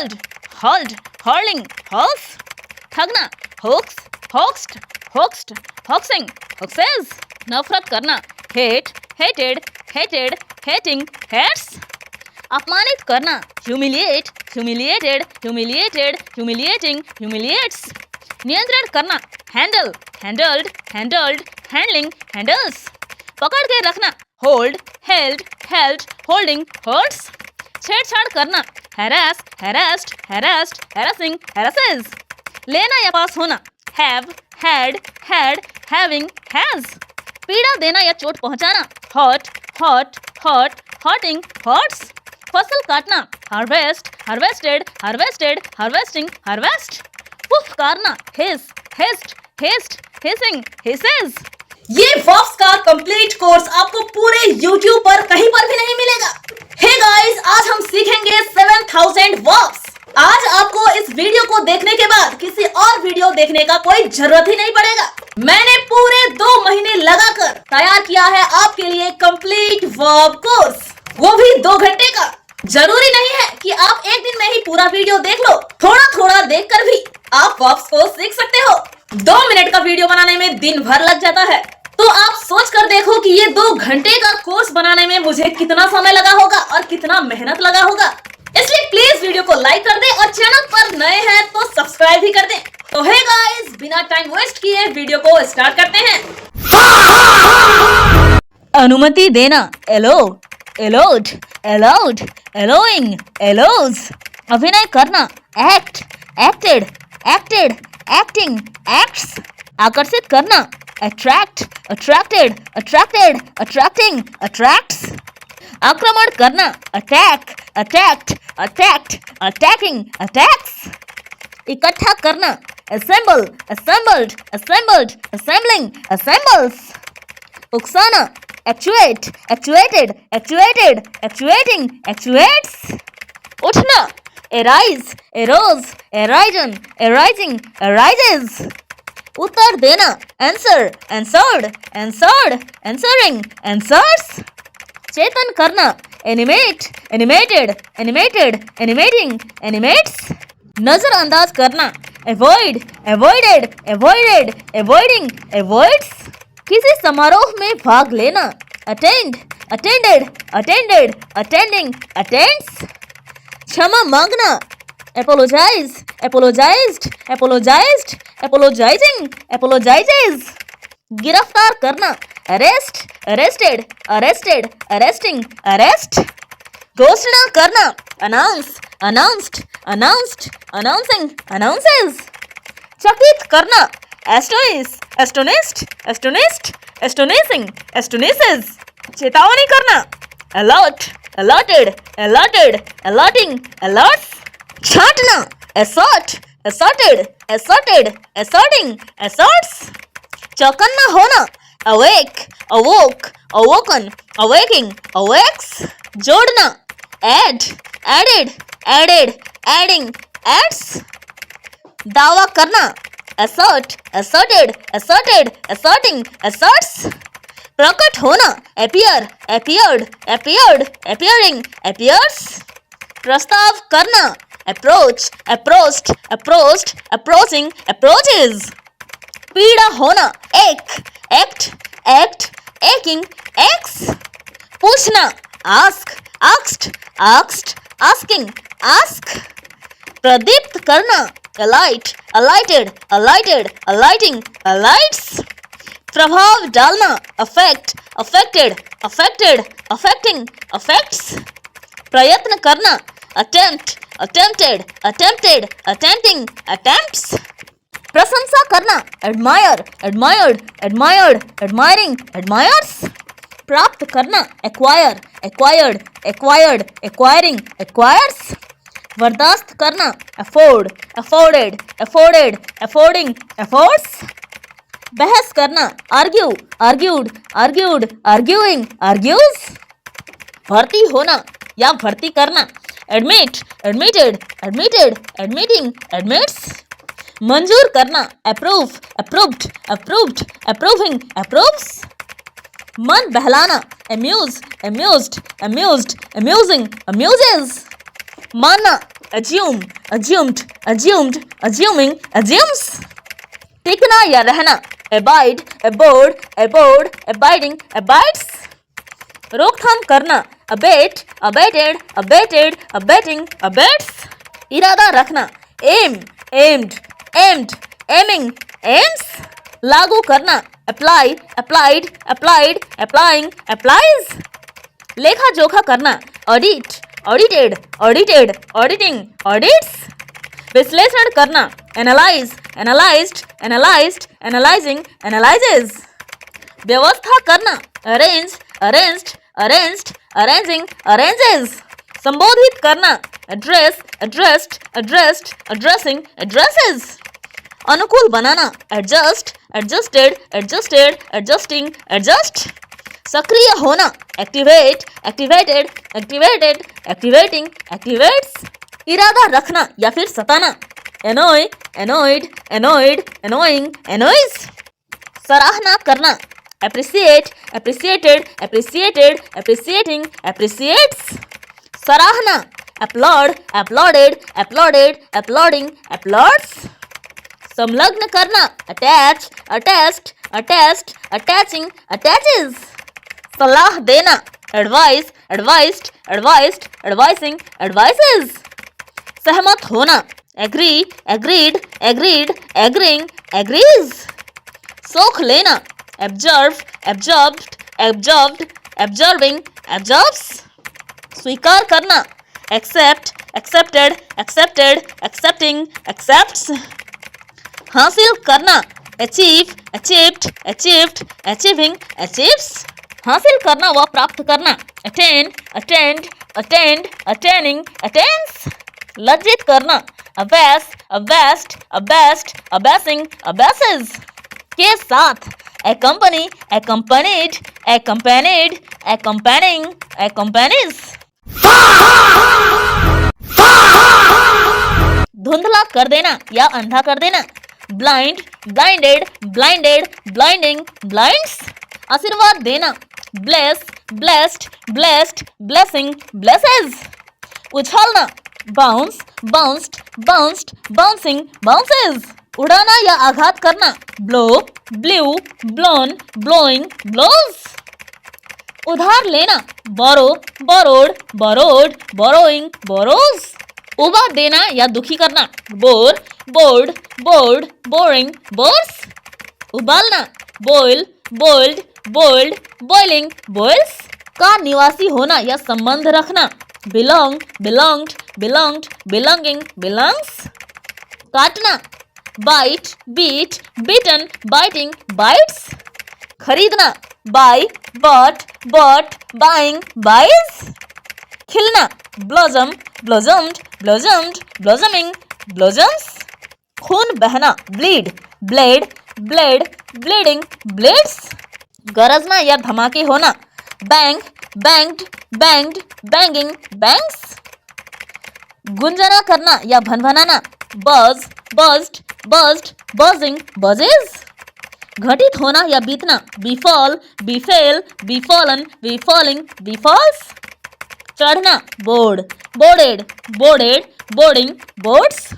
Hold, holding, holes, ठगना, hoax, hoaxed, hoaxed, hoaxing, hoaxes, नफरत करना, hate, hated, hated, hating, hates, अपमानित करना, humiliate, humiliated, humiliated, humiliating, humiliates, नियंत्रण करना, handle, handled, handled, handling, handles, पकड़ के रखना, hold, held, held, holding, holds, छेड़छाड़ करना, हैरास, हैरास्ड, हैरास्ड, हैरासिंग, हैरासेस, लेना या पास होना, have, had, had, having, has, पीड़ा देना या चोट पहुंचाना, hurt, hurt, hurt, hurting, hurts, फसल काटना, harvest, harvested, harvested, harvesting, harvest, फुफकारना, hiss, hissed, hissed, hissing, hisses. ये वर्ब्स का कंप्लीट कोर्स आपको पूरे YouTube पर कहीं पर भी नहीं मिलेगा। हे गाइस, आज हम सीखेंगे 7000 वर्ब्स। आज आपको इस वीडियो को देखने के बाद किसी और वीडियो देखने का कोई जरूरत ही नहीं पड़ेगा। मैंने पूरे 2 महीने लगाकर तैयार किया है आपके लिए कंप्लीट वर्ब कोर्स, वो भी 2 घंटे का। जरूरी नहीं है कि आप एक दिन में ही पूरा वीडियो देख लो, थोड़ा थोड़ा देखकर भी आप वर्ब्स को सीख सकते हो। 2 मिनट का वीडियो बनाने में दिन भर लग जाता है, तो आप सोच कर देखो कि ये 2 घंटे का कोर्स बनाने में मुझे कितना समय लगा होगा और कितना मेहनत लगा होगा। इसलिए प्लीज वीडियो को लाइक कर दें और चैनल पर नए हैं तो सब्सक्राइब भी कर दें। तो हे गाइस, बिना टाइम वेस्ट किए वीडियो को स्टार्ट करते हैं। अनुमति देना, allow, allowed, allowed, allowing, allows, अभिनय करना, act, acted, acted, acting, acts, आकर्षित करना, attract, attracted, attracted, attracting, attracts, आक्रमण करना, attack, attacked, attacked, attacking, attacks, इकट्ठा करना, assemble, assembled, assembled, assembling, assembles, उकसाना, actuate, actuated, actuated, actuating, actuates, उठना, arise, arose, arisen, arising, arises, उत्तर देना, answer, answered, answered, answering, answers, चेतन करना, animate, animated, animated, animating, animates, नजरअंदाज करना, avoid, avoided, avoided, avoiding, avoids, किसी समारोह में भाग लेना, attend, attended, attended, attending, attends, क्षमा मांगना, apologise, apologised, apologised, apologising, apologises, गिरफ्तार करना, arrest, arrested, arrested, arresting, arrest, घोषणा करना, announce, announced, announced, announcing, announces, चकित करना, astonish, astonished, astonished, astonishing, astonishes, चेतावनी करना, alert, alerted, alerted, alerting, alerts, छांटना, assert, asserted, asserted, asserting, asserts, चौकन्ना होना, awake, awoke, awoken, awaking, awakes, जोड़ना, add, added, added, adding, adds, दावा करना, assert, asserted, asserted, asserting, asserts, प्रकट होना, appear, appeared, appeared, appearing, appears, प्रस्ताव करना, approach, approached, approached, approaching, approaches, पीड़ा होना, ache, ached, ached, aching, aches, पूछना, ask, asked, asked, asking, ask, प्रदीप्त करना, alight, alighted, alighted, alighting, alights, प्रभाव डालना, affect, affected, affected, affecting, affects, प्रयत्न करना, attempt, attempted, attempted, attempting, attempts, प्रशंसा करना, admire, admired, admired, admiring, admires, प्राप्त करना, acquire, acquired, acquired, acquiring, acquires, बर्दाश्त करना, afford, afforded, afforded, affording, affords, बहस करना, argue, argued, argued, arguing, argues, भर्ती होना या भर्ती करना, admit, admitted, admitted, admitting, admits, मंजूर करना, approve, approved, approved, approving, approves, मन बहलाना, अम्यूज, अम्यूज्ड, अम्यूज्ड, अम्यूजिंग, अम्यूजेस, मानना, assume, assumed, assumed, assuming, assumes. टिकना या रहना, abide, abode, abode, abiding, abides. रोकथाम करना, abate, abated, abated, abating, abates. इरादा रखना, aim, aimed, aimed, aiming, aims. लागू करना, apply, applied, applied, applying, applies. लेखा जोखा करना, audit, audited, audited, auditing, audits. विश्लेषण करना, analyze, analyzed, analyzed, analyzing, analyzes. व्यवस्था करना, arrange, arranged, arranged, arranging, arranges. संबोधित करना, address, addressed, addressed, addressing, addresses. अनुकूल बनाना, adjust, adjusted, adjusted, adjusting, adjust. सक्रिय होना, activate, activated, activated, activating, activates. इरादा रखना या फिर सताना, annoy, annoyed, annoyed, annoying, annoys. सराहना करना, appreciate, appreciated, appreciated, appreciating, appreciates. सराहना, applaud, applauded, applauded, applauding, applauds. संलग्न करना, attach, attached, attached, attaching, attaches. सलाह देना, advice, advised, advised, advising, advises. सहमत होना, agree, agreed, agreed, agreeing, agrees. सोख लेना, observe, absorbed, absorbed, absorbing, absorbs. स्वीकार करना, accept, accepted, accepted, accepting, accepts. हासिल करना, achieve, achieved, achieved, achieving, achieves. हासिल करना व प्राप्त करना, attain, attained, attained, attaining, attains. लज्जित करना, abase, abased, abased, abasing, abases. के साथ, accompany, accompanied, accompanied, accompanying, accompanies. धुंधला कर देना या अंधा कर देना, blind, blinded, blinded, blinding, blinds. आशीर्वाद देना, bless, blessed, blessed, blessing, blesses. उछालना, bounce, bounced, bounced, bouncing, bounces. उड़ाना या आघात करना, blow, blew, blown, blowing, blows. उधार लेना, borrow, borrowed, borrowed, borrowing, borrows. उबार देना या दुखी करना, bore, bored, bored, boring, bores. उबालना, boil, boiled, boiled, boiling, boils. का निवासी होना या संबंध रखना, belong, belonged, belonged, belonging, belongs. काटना, bite, beat, bitten, biting, bites. खरीदना, buy, bought, bought, buying, buys. खिलना, blossom, blossomed, blossomed, blossoming, blossoms. खून बहना, bleed, bled, bled, bleeding, bleeds. गरजना या धमाके होना, bang, banged, banged, banging, bangs. Gunjana करना या भनभनाना, buzz, buzzed, buzzed, buzzing, buzzes. घटित होना या बीतना, befall, befell, befallen, befalling, befalls. चढ़ना, board, boarded, boarded, boarding, boards.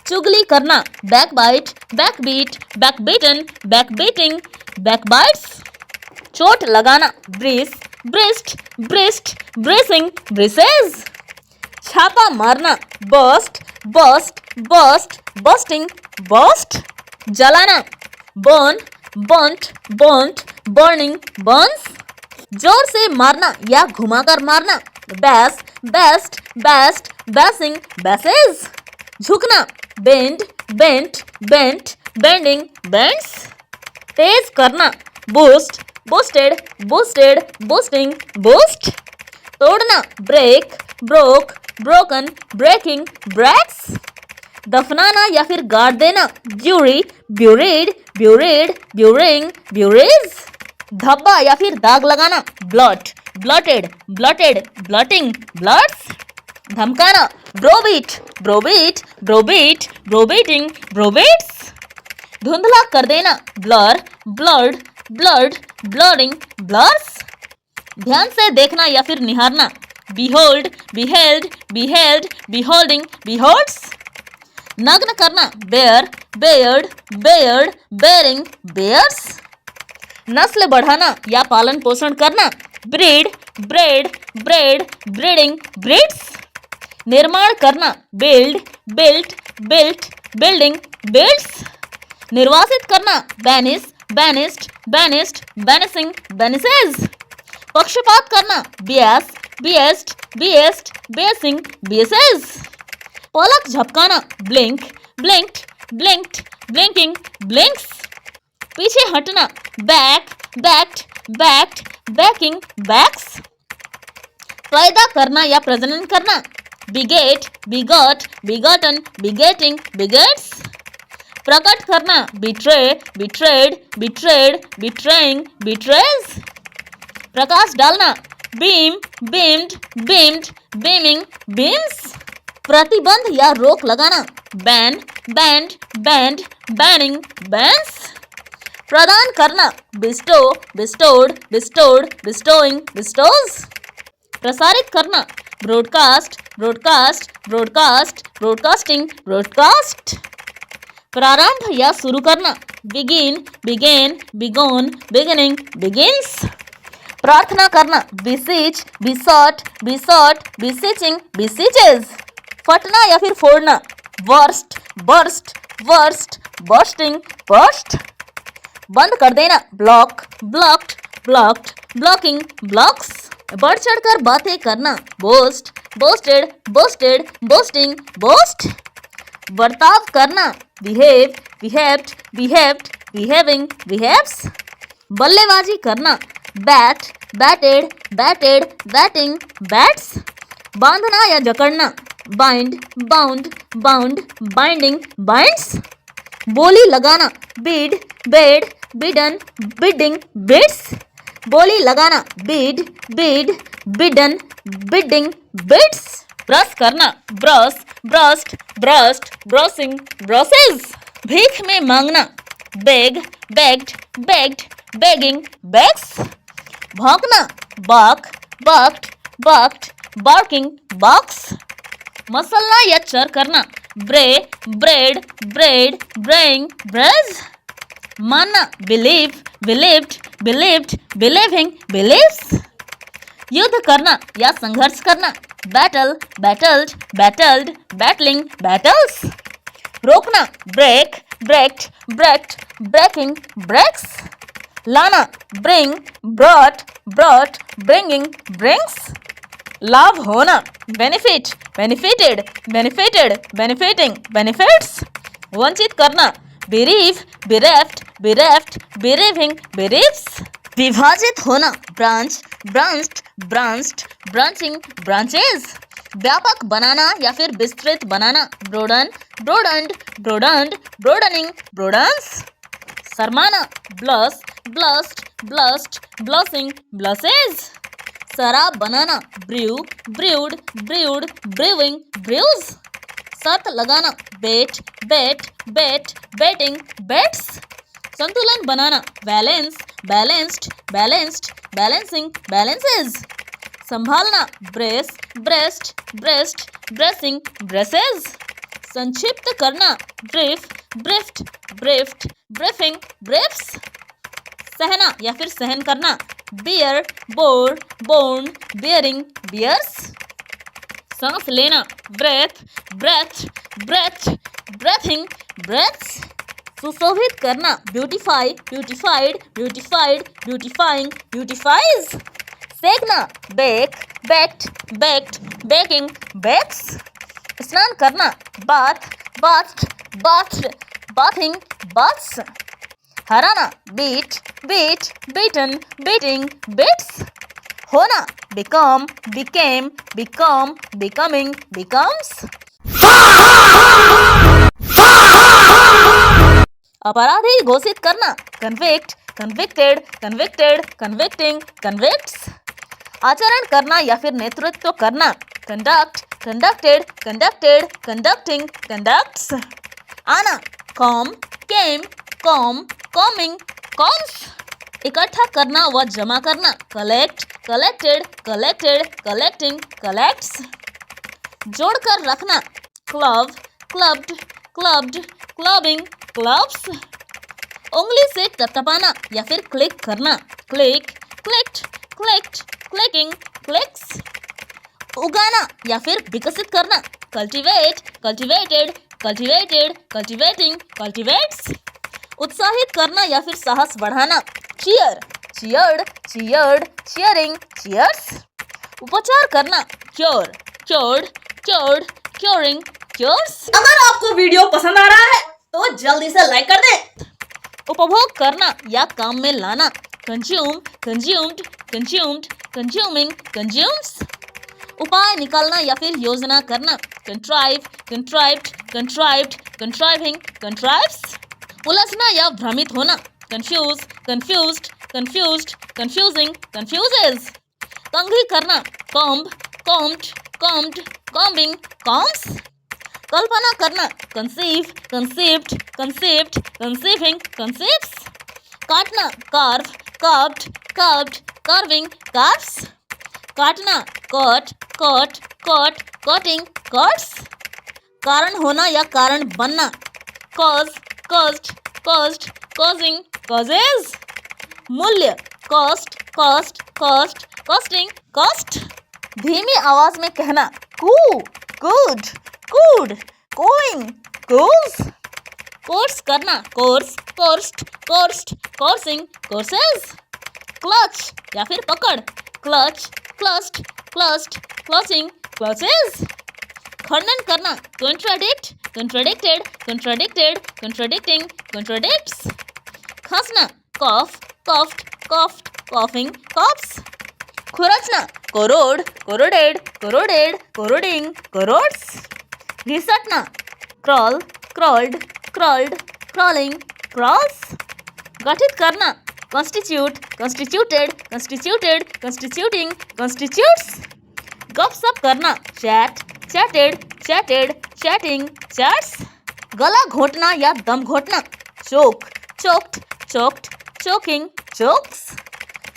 चुगली करना, backbite, backbeat, backbeaten, backbeating, backbites. चोट लगाना, brace, braced, braced, bracing, braces. छापा मारना, burst, burst, burst, bursting, burst. जलाना, burn, burnt, burnt, burning, burns. जोर से मारना या घुमाकर मारना, bash, bashed, bashed, bashing, bashes. झुकना, bend, bent, bent, bending, bends. तेज करना, boost, boosted, boosted, boosting, boost. तोड़ना, break, broke, broken, breaking, breaks. दफनाना या फिर गाड़ देना, bury, buried, buried, burying, buries. धब्बा या फिर दाग लगाना, blot, blotted, blotted, blotting, blots. धमकाना, browbeat, browbeat, browbeat, browbeating, browbeats. धुंधला कर देना, blur, blurred, blurred, blurring, blurs. ध्यान से देखना या फिर निहारना, behold, beheld, beheld, beholding, beholds. नग्न करना bear, bared, bared, bearing, bears. नस्ल बढ़ाना या पालन पोषण करना breed, bred, bred, breeding, breeds. निर्माण करना build, built, built, building, builds. निर्वासित करना banish, banished, banished, banishing, banishes. पक्षपात करना bias, biased, biased, biasing, biases. पलक झपकाना blink, blinked, blinked, blinking, blinks. पीछे हटना back, backed, backed, backing, backs. पैदा करना या प्रजनन करना beget, begot, begotten, begetting, begets. प्रकट करना betray, betrayed, betrayed, betraying, betrays. प्रकाश डालना beam, beamed, beamed, beaming, beams. प्रतिबंध या रोक लगाना ban, banned, banned, banning, bans. प्रदान करना bestow, bestowed, bestowed, bestowing, bestows. प्रसारित करना broadcast, broadcast, broadcast, broadcasting, broadcast. प्रारंभ या शुरू करना begin, began, begun, beginning, begins. प्रार्थना करना beseech, besought, besought, beseeching, beseeches. फटना या फिर फोड़ना burst, burst, burst, bursting, burst. बंद कर देना block, blocked, blocked, blocking, blocks. बढ़ चढ़कर बातें करना boast, boasted, boasted, boasting, boast. बर्ताव करना behave, behaved, behaved, behaving, behaves. बल्लेबाजी करना bat, batted, batted, batting, bats. बांधना या जकड़ना bind, bound, bound, binding, binds. बोली लगाना bid, bid, bidden, bidding, bids. बोली लगाना bid, bid, bidden, bidding, bids. Brush करना brush, brushed, brushed, brushing, brushes. भीख में मांगना beg, begged, begged, begging, begs. भौंकना bark, barked, barked, barking, barks. मसलना या चर करना bray, braid, braid, braying, brays. मानना believe, believed, believed, believing, believes. युद्ध करना या संघर्ष करना battle, battled, battled, battling, battles. रोकना break, breaked, breaked, breaking, breaks. लाना bring, brought, brought, bringing, brings. लाभ होना benefit, benefited, benefited, benefiting, benefits. वंचित करना bereave, bereft, bereft, bereaving, bereaves. विभाजित होना branch, branched, branched, branching, branches. व्यापक बनाना या फिर विस्तृत बनाना broaden, broadened, broadened, broadening, broadens. शर्माना blush, blushed, blushed, blushing, blushes. शराब बनाना brew, brewed, brewed, brewing, brews. शर्त लगाना bet, bet, bet, betting, bets. संतुलन बनाना balance, balanced, balanced, balancing, balances. संभालना brace, breast, breast, bracing, braces. संक्षिप्त करना brief, briefed, briefed, briefing, briefs. सहना या फिर सहन करना bear, bore, borne, bearing, bears. सांस लेना breath, breath, breath, breathing, breaths. सुशोभित करना beautify, beautified, beautified, beautifying, beautifies. सेकना bake, baked, baked, baking, bakes. स्नान करना bath, bathed, bathed, bathing, baths. हराना beat, beat, beaten, beating, beats. होना become, became, become, becoming, becomes. अपराधी घोषित करना convict, convicted, convicted, convicting, convicts. आचरण करना या फिर नेतृत्व करना conduct, conducted, conducted, conducting, conducts. आना come, came, come, coming, comes. इकट्ठा करना व जमा करना, collect, collected, collected, collecting, collects. जोड़कर रखना, club, clubbed, clubbed, clubbing, clubs. उंगली से टपटपाना या फिर क्लिक करना, click, clicked, clicked, clicking, clicks. उगाना या फिर विकसित करना, cultivate, cultivated, cultivated, cultivating, cultivates. उत्साहित करना या फिर साहस बढ़ाना, cheer, cheered, cheered, cheering, cheers. उपचार करना, cure, cured, cured, curing, cures. अगर आपको वीडियो पसंद आ रहा है तो जल्दी से लाइक कर दें। उपभोग करना या काम में लाना, consume, consumed, consumed, consuming, consumes. उपाय निकालना या फिर योजना करना, कंट्राइव, कंट्राइव्ड, कंट्राइव्ड, कंट्राइविंग, कंट्राइव्स। उलझना या भ्रमित होना, confuse, confused, confused, confusing, confuses. कंघी करना, comb, combed, combed, combing, combs. कल्पना करना, conceive, conceived, conceived, conceiving, conceives. काटना, carve, carved, carved, carving, carves. काटना, cut, cut, cut, cutting, cuts. कारण होना या कारण बनना, cause, caused, caused, causing, causes. मूल्य, cost, cost, cost, costing, cost. धीमी आवाज में कहना, coo, cooed, cooed, cooing, coos. कोर्स करना, course, coursed, coursed, coursing, courses. Clutch या फिर पकड़, clutch, clutched, clutched, clutching, clutches. खंडन करना, contradict, contradicted, contradicted, contradicting, contradicts. खांसना, cough, coughed, coughed, coughing, coughs. खुरचना, corrode, corroded, corroded, corroding, corrodes. घिसटना, crawl, crawled, crawled, crawling, crawls. गठित करना, constitute, constituted, constituted, constituting, constitutes. गपशप करना, chat, chatted, chatted, chatting, chats. गला घोटना या दम घोटना, choke, choked, choked, choking, chokes.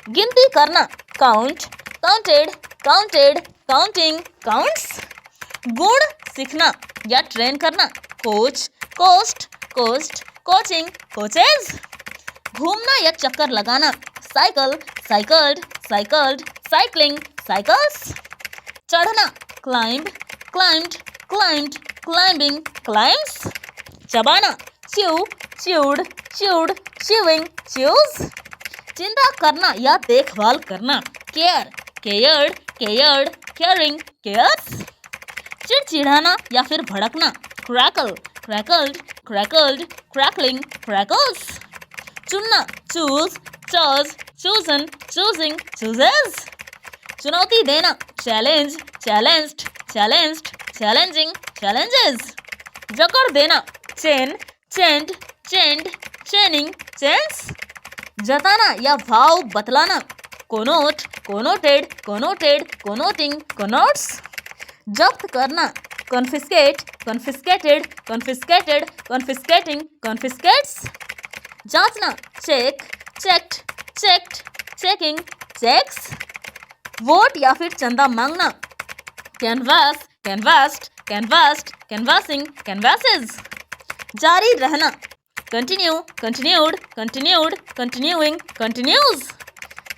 गिनती करना, count, counted, counted, counting, counts. गुण सीखना या ट्रेन करना, coach, coached, coast, coaching, coaches. घूमना या चक्कर लगाना, cycle, cycled, cycled, cycling, cycles. चढ़ना, climb, climbed, climbed, climbing, climbs. चबाना, chew, chewed, chewed, chewing, chews. चिंता करना या देखभाल करना, care, cared, cared, caring, cares. चिड़चिड़ाना या फिर भड़कना, crackle, crackled, crackled, crackling, crackles. चुनना, choose, choose, chosen, choosing, chooses. चुनौती देना, challenge, challenged, challenged, challenging, challenges. जकड़ देना, चेन, चेंड, चेंड, चेनिंग, चेन्स। जताना या भाव बतलाना, कोनोट, कोनोटेड, कोनोटेड, कोनोटिंग, कोनोट्स। जब्त करना, confiscate, confiscated, confiscated, confiscating, confiscates. जांचना, check, checked, checked, checking, checks. Vote या फिर चंदा मांगना, canvass, canvassed, canvassed, canvassing, canvasses. जारी रहना, continue, continued, continued, continuing, continues.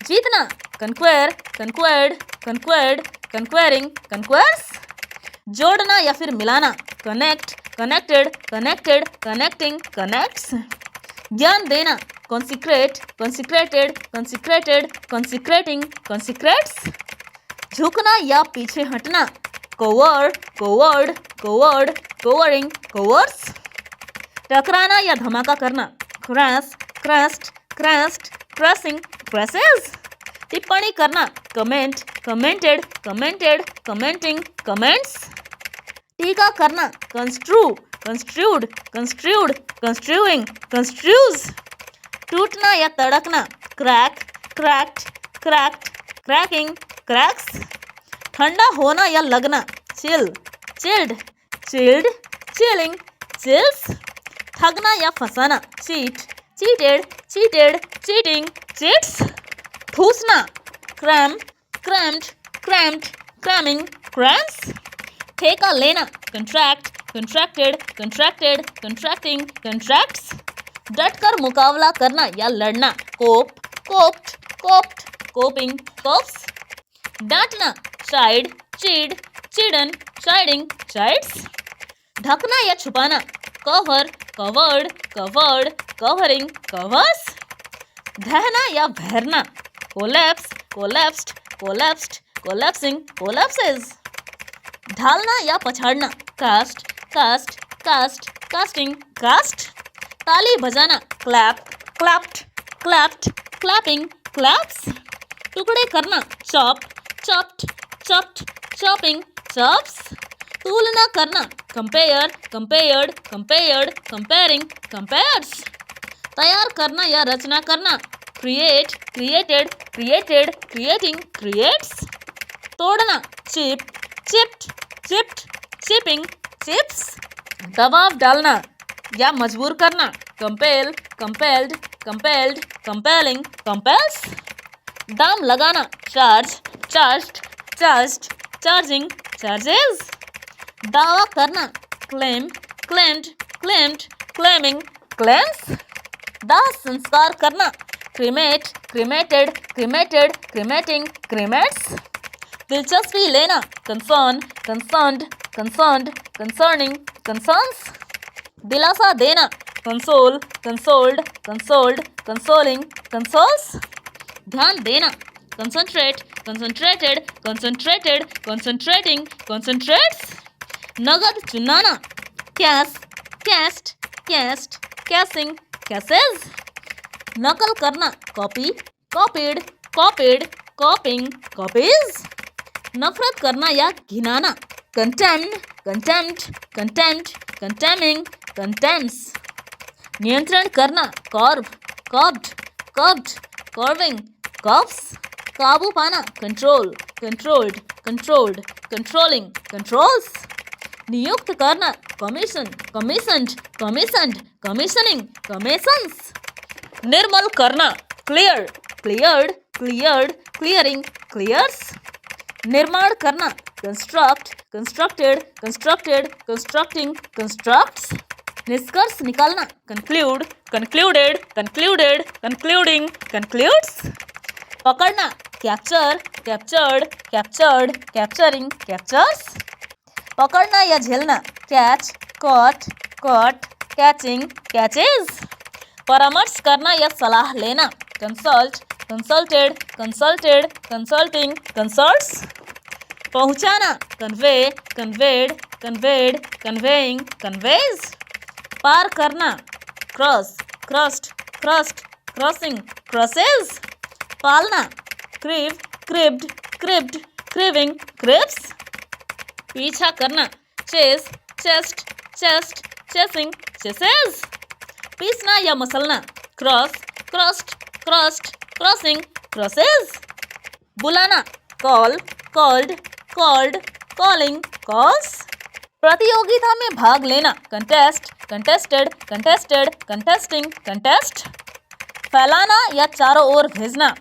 जीतना, कंक्वेयर, कंक्वेयर्ड, कंक्वेयर्ड, कंक्वेयरिंग, कंक्वेयर्स। जोड़ना या फिर मिलाना, connect, connected, connected, connecting, connects. ज्ञान देना, consecrate, consecrated, consecrated, consecrating, consecrates. झुकना या पीछे हटना, cowered, cowered, cowered, cowering, cowers. टकराना या धमाका करना, crash, crashed, crashed, crashing, crashes. टिप्पणी करना, comment, commented, commented, commenting, comments. टीका करना, construe, construed, construed, construing, construes. टूटना या तड़कना, crack, cracked, cracked, cracking, cracks. ठंडा होना या लगना, chill, chilled, chilled, chilling, chills. ठगना या फंसाना, cheat, cheated, cheated, cheating, cheats. ठूसना, cram, crammed, cramped, cramming, cramps. ठेका लेना, contract, contracted, contracted, contracting, contracts. डटकर मुकाबला करना या लड़ना, cope, coped, coped, coping, copes. डांटना, chide, chid, chidden, chiding, chides. ढकना या छुपाना, cover, covered, covered, covering, covers. धहना या बहरना, collapse, collapsed, collapsed, collapsing, collapses. ढालना या पछाड़ना, cast, cast, cast, casting, cast. ताली बजाना, clap, clapped, clapped, clapping, claps. टुकड़े करना, chop, chopped, chopped, chopping, chops. तुलना करना, compare, compared, compared, comparing, compares. तैयार करना या रचना करना, create, created, created, creating, creates. तोड़ना, chip, chipped, chipped, chipping, chips. दबाव डालना या मजबूर करना, compel, compelled, compelled, compelling, compels. दाम लगाना, charge, charged, charged, charging, charges. दावा करना, claim, claimed, claimed, claiming, claims. दाह संस्कार करना, cremate, cremated, cremated, cremating, cremates. दिलचस्पी लेना, concern, concerned, concerned, concerning, concerns. दिलासा देना, console, consoled, consoled, consoling, consoles. ध्यान देना, concentrate, concentrated, concentrated, concentrating, concentrates. नगद चुनाना, cash, cast, cast, casting, cashes. नकल करना, copy, copied, copied, copying, copies. नफरत करना या घिनाना, contemn, contempt, contempt, contemning, contempts. नियंत्रण करना, curb, curbed, curbed, curbing, curbs. काबू पाना, control, controlled, controlled, controlling, controls. नियुक्त करना, commission, commissioned, commissioned, commissioning, commissions. निर्मल करना, clear, cleared, cleared, clearing, clears. निर्माण करना, construct, constructed, constructed, constructing, constructs. निष्कर्ष निकालना, conclude, concluded, concluded, concluding, concludes. पकड़ना, capture, captured, captured, capturing, captures. पकड़ना या झेलना, catch, caught, caught, catching, catches. परामर्श करना या सलाह लेना, consult, consulted, consulted, consulting, consults. पहुंचाना, convey, conveyed, conveyed, conveying, conveys. पार करना, cross, crossed, crossed, crossing, crosses. पालना, crib, cribbed, cribbed, cribbing, cribs. पीछा करना, chase, chest, chest, chasing, chases. पीसना या मसलना, cross, crossed, crossed, crossing, crosses. बुलाना, call, called, called, calling, calls. प्रतियोगिता में भाग लेना, contest, contested, contested, contesting, contest. फैलाना या चारों ओर भेजना,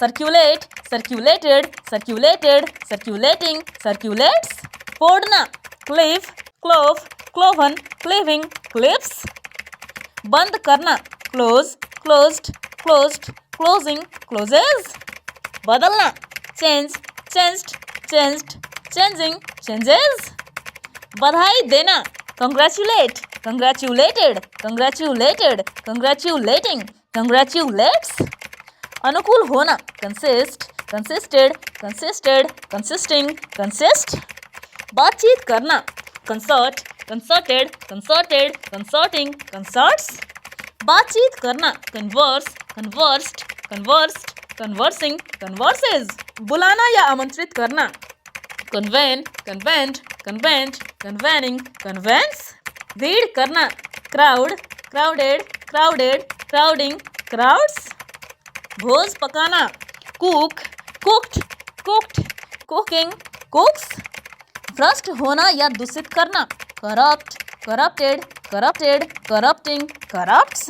circulate, circulated, circulated, circulating, circulates. फोड़ना, cleave, clove, cloven, cleaving, cleaves. बंद करना, close, closed, closed, closing, closes. बदलना, change, changed, changed, changing, changes. बधाई देना, congratulate, congratulated, congratulated, congratulating, congratulates. अनुकूल होना, consist, consisted, consisted, consisting, consist. बातचीत करना, consult, concerted, concerted, concerting, concerts. बातचीत करना, converse, conversed, conversed, conversing, converses. बुलाना या आमंत्रित करना, convene, convened, convened, convening, convenes. भीड़ करना, crowd, crowded, crowded, crowding, crowds. भोज पकाना, cook, cooked, cooked, cooking, cooks. भ्रष्ट होना या दूषित करना, corrupt, corrupted, corrupted, corrupting, corrupts.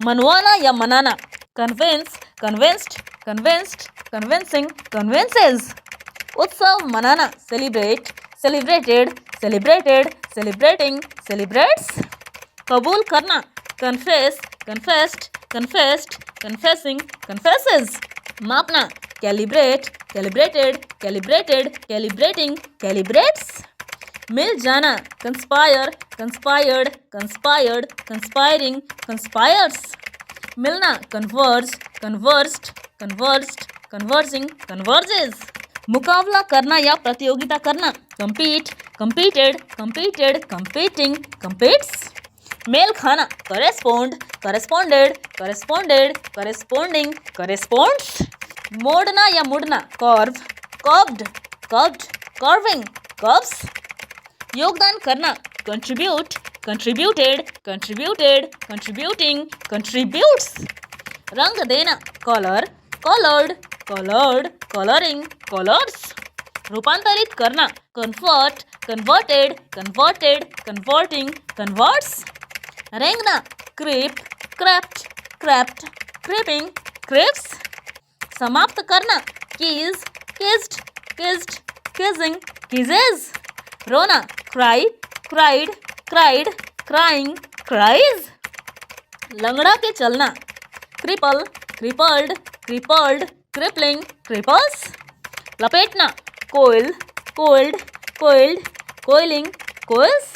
मनवाना या मनाना, convince, convinced, convinced, convincing, convinces. उत्सव मनाना, celebrate, celebrated, celebrated, celebrating, celebrates. कबूल करना, confess, confessed, confessed, confessing, confesses. मापना, calibrate, calibrated, calibrated, calibrating, calibrates. मिल जाना, conspire, conspired, conspired, conspiring, conspires. मिलना, converge, converged, converged, converging, converges. मुकाबला करना या प्रतियोगिता करना, compete, competed, competed, competing, competes। मेल खाना, correspond, corresponded, corresponded, corresponding, corresponds। मोड़ना या मुड़ना, curve, curved, curved, curving, curves। योगदान करना, contribute, contributed, contributed, contributing, contributes। रंग देना, color, colored, colored, coloring, colors। रूपांतरित करना, convert, converted, converted, converting, converts। रेंगना, creep, crept, crept, creeping, creeps। समाप्त करना, kiss, kissed, kissed, kissing, kisses। रोना, cry, cried, cried, crying, cries। लंगड़ा के चलना, cripple, crippled, crippled, crippling, cripples। लपेटना, coil, coiled, coiled, coiling, coils।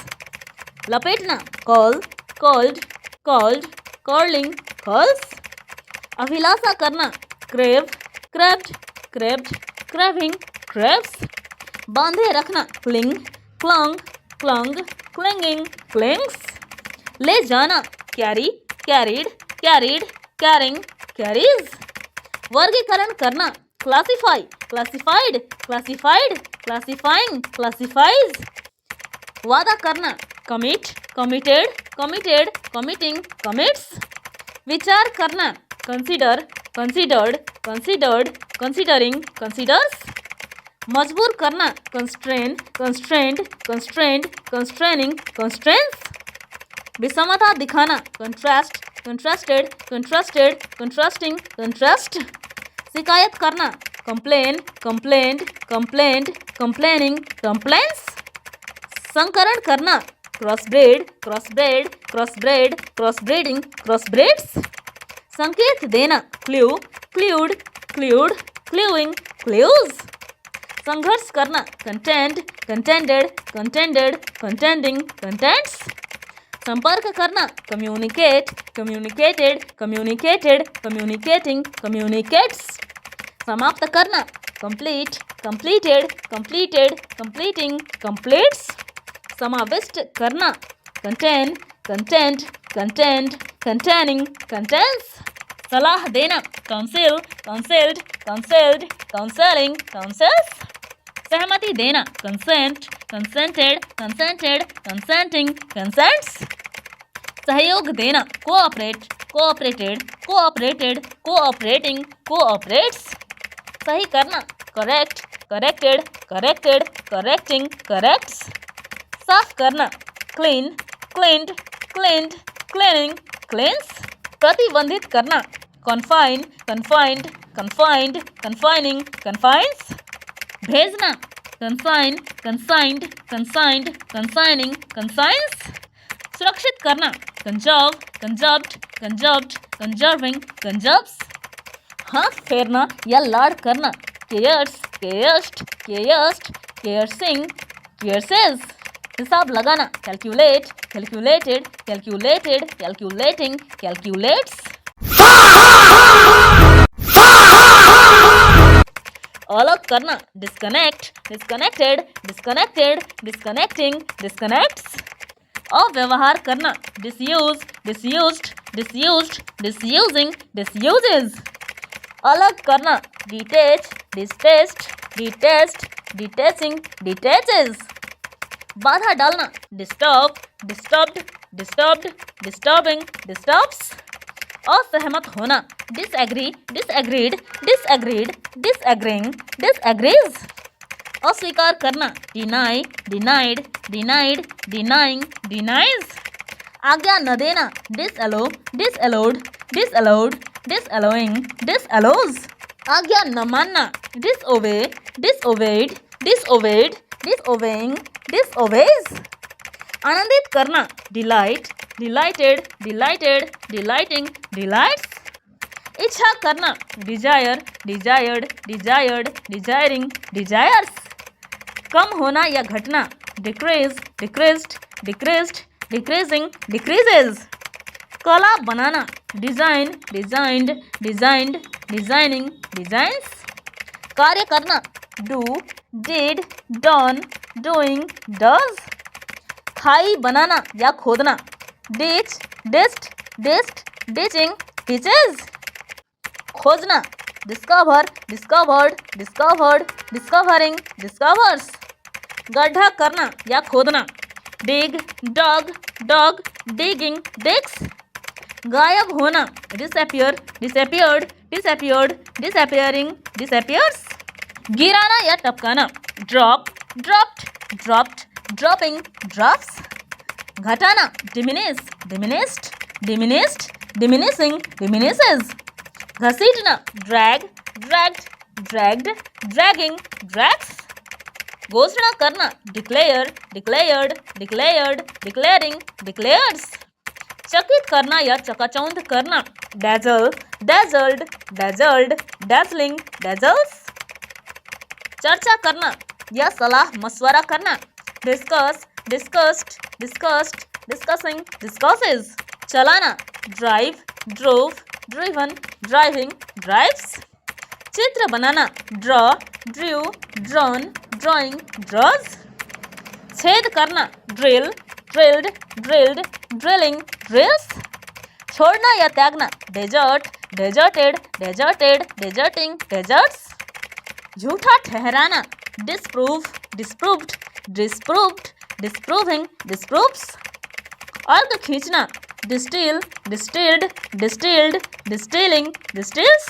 लपेटना, curl, curled, curled, curling, curls। अभिलाषा करना, crave, craved, craved, craving, craves। बांधे रखना, cling, clung, clung, clinging, clings। ले जाना, carry, carried, carried, carrying, carries। वर्गीकरण करना, classify, classified, classified, classifying, classifies। वादा करना, commit, committed, committed, committing, commits। विचार करना, consider, considered, considered, considering, considers। मजबूर करना, constrain, constrained, constrained, constraining, constrains। विषमता दिखाना, contrast, contrasted, contrasted, contrasting, contrast। शिकायत करना, complain, complained, complained, complaining, complaints। संकरण करना, crossbred, crossbred, crossbred, crossbreeding, crossbreeds। संकेत देना, clue, clued, clued, cluing, clues। संघर्ष करना, contend, contended, contended, contending, contents। संपर्क करना, communicate, communicated, communicated, communicating, communicates। समाप्त करना, complete, completed, completed, completing, completes। समाविष्ट करना, contain, content, contained, containing, contains। सलाह देना, counsel, counseled, counseled, counseling, counsels। सहमति देना, consent, consented, consented, consenting, consents। सहयोग देना, cooperate, cooperated, cooperated, cooperating, cooperates। सही करना, correct, corrected, corrected, correcting, corrects। साफ करना, clean, cleaned, cleaned, cleaning, cleans। प्रतिबंधित करना, confine, confined, confined, confining, confines। भेजना, consign, consigned, consigned, consigning, consigns। सुरक्षित करना, conserve, conserved, conserved, conserving, conserves। हाथ फेरना या लाड़ करना, cares, caresed, caresed, caresing, caresses। हिसाब लगाना, calculate, calculated, calculated, calculating, calculates। अलग करना, disconnect, disconnected, disconnected, disconnecting, disconnects। अव्यवहार करना, disuse, disused, disused, disusing, disuses। अलग करना, detach, detached, detached, detaching, detaches। बाधा डालना, disturb, disturbed, disturbed, disturbing, disturbs। असहमत होना, disagree, disagreed, disagreed, disagreeing, disagrees। अस्वीकार करना, deny, denied, denied, denying, denies। आज्ञा न देना, disallow, disallowed, disallowed, disallowing, disallows. आज्ञा न मानना, disobey, disobeyed, disobeyed, disobeying, disobeys. आनंदित करना, delight, delighted, delighted, delighting, delights. इच्छा करना, desire, desired, desired, desiring, desires. कम होना या घटना, decrease, decreased, decreased, decreasing, decreases. कला बनाना, design, designed, designed, designing, designs. कार्य करना, do, did, done, doing, does. खाई बनाना या खोदना, ditch, dished, dished, ditching, ditches. खोजना, discover, discovered, discovered, discovering, discovers. गड्ढा करना या खोदना, dig, dug, dug, digging, digs. गायब होना, disappear, disappeared, disappeared, disappearing, disappears. गिराना या टपकाना, drop, dropped, dropped, dropping, drops. घटाना, diminish, diminished, diminished, diminishing, diminishes. घसीटना, drag, dragged, dragged, dragging, drags. घोषणा करना, declare, declared, declared, declaring, declares. चकित करना या चकाचौंध करना, dazzle, dazzled, dazzled, dazzling, dazzles. चर्चा करना या सलाह मशवरा करना, discuss, discussed, discussed, discussing, discusses. चलाना, drive, drove, driven, driving, drives. चित्र बनाना, draw, drew, drawn, drawing, draws. छेद करना, drill, drilled, drilled, drilling, drills. छोड़ना या त्यागना, desert, deserted, deserted, deserting, deserts. झूठा ठहराना, disprove, disproved, disproved, disproving, disproves. अर्क खींचना, distill, distilled, distilled, distilling, distills.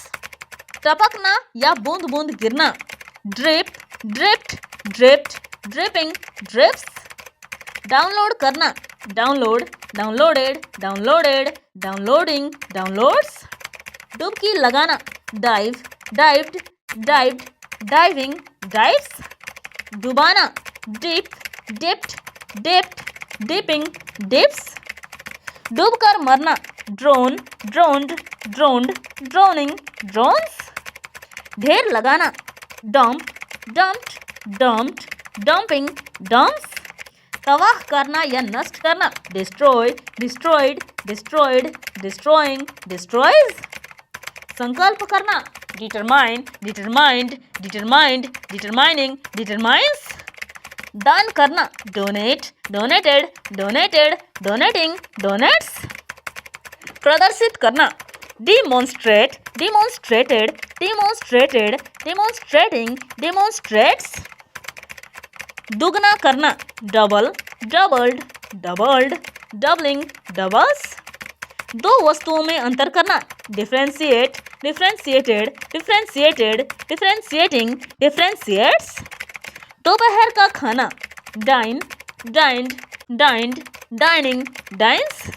टपकना या बूंद बूंद गिरना, drip, dripped, dripped, dripping, drips. Download करना, download, downloaded, downloaded, downloading, downloads. डुबकी लगाना, dive, dived, dived, diving, dives. डुबाना, dip, dipped, dipped, dipping, dips. डूबकर मरना, drown, drowned, drowned, drowning, drowns. ढेर लगाना, dump, dumped, dumped, dumping, dumps. तबाह करना या नष्ट करना, destroy, destroyed, destroyed, destroying, destroys. संकल्प करना, determine, determined, determined, determining, determines. दान करना, donate, donated, donated, donating, donates. प्रदर्शित करना, demonstrate, demonstrated, demonstrated, demonstrating, demonstrates. दुगना करना, double, doubled, doubled, doubling, doubles. दो वस्तुओं में अंतर करना, differentiate, differentiated, differentiated, differentiating, differentiates. दोपहर का खाना, डाइन, डाइंड, डाइंड, डाइनिंग, डाइंस.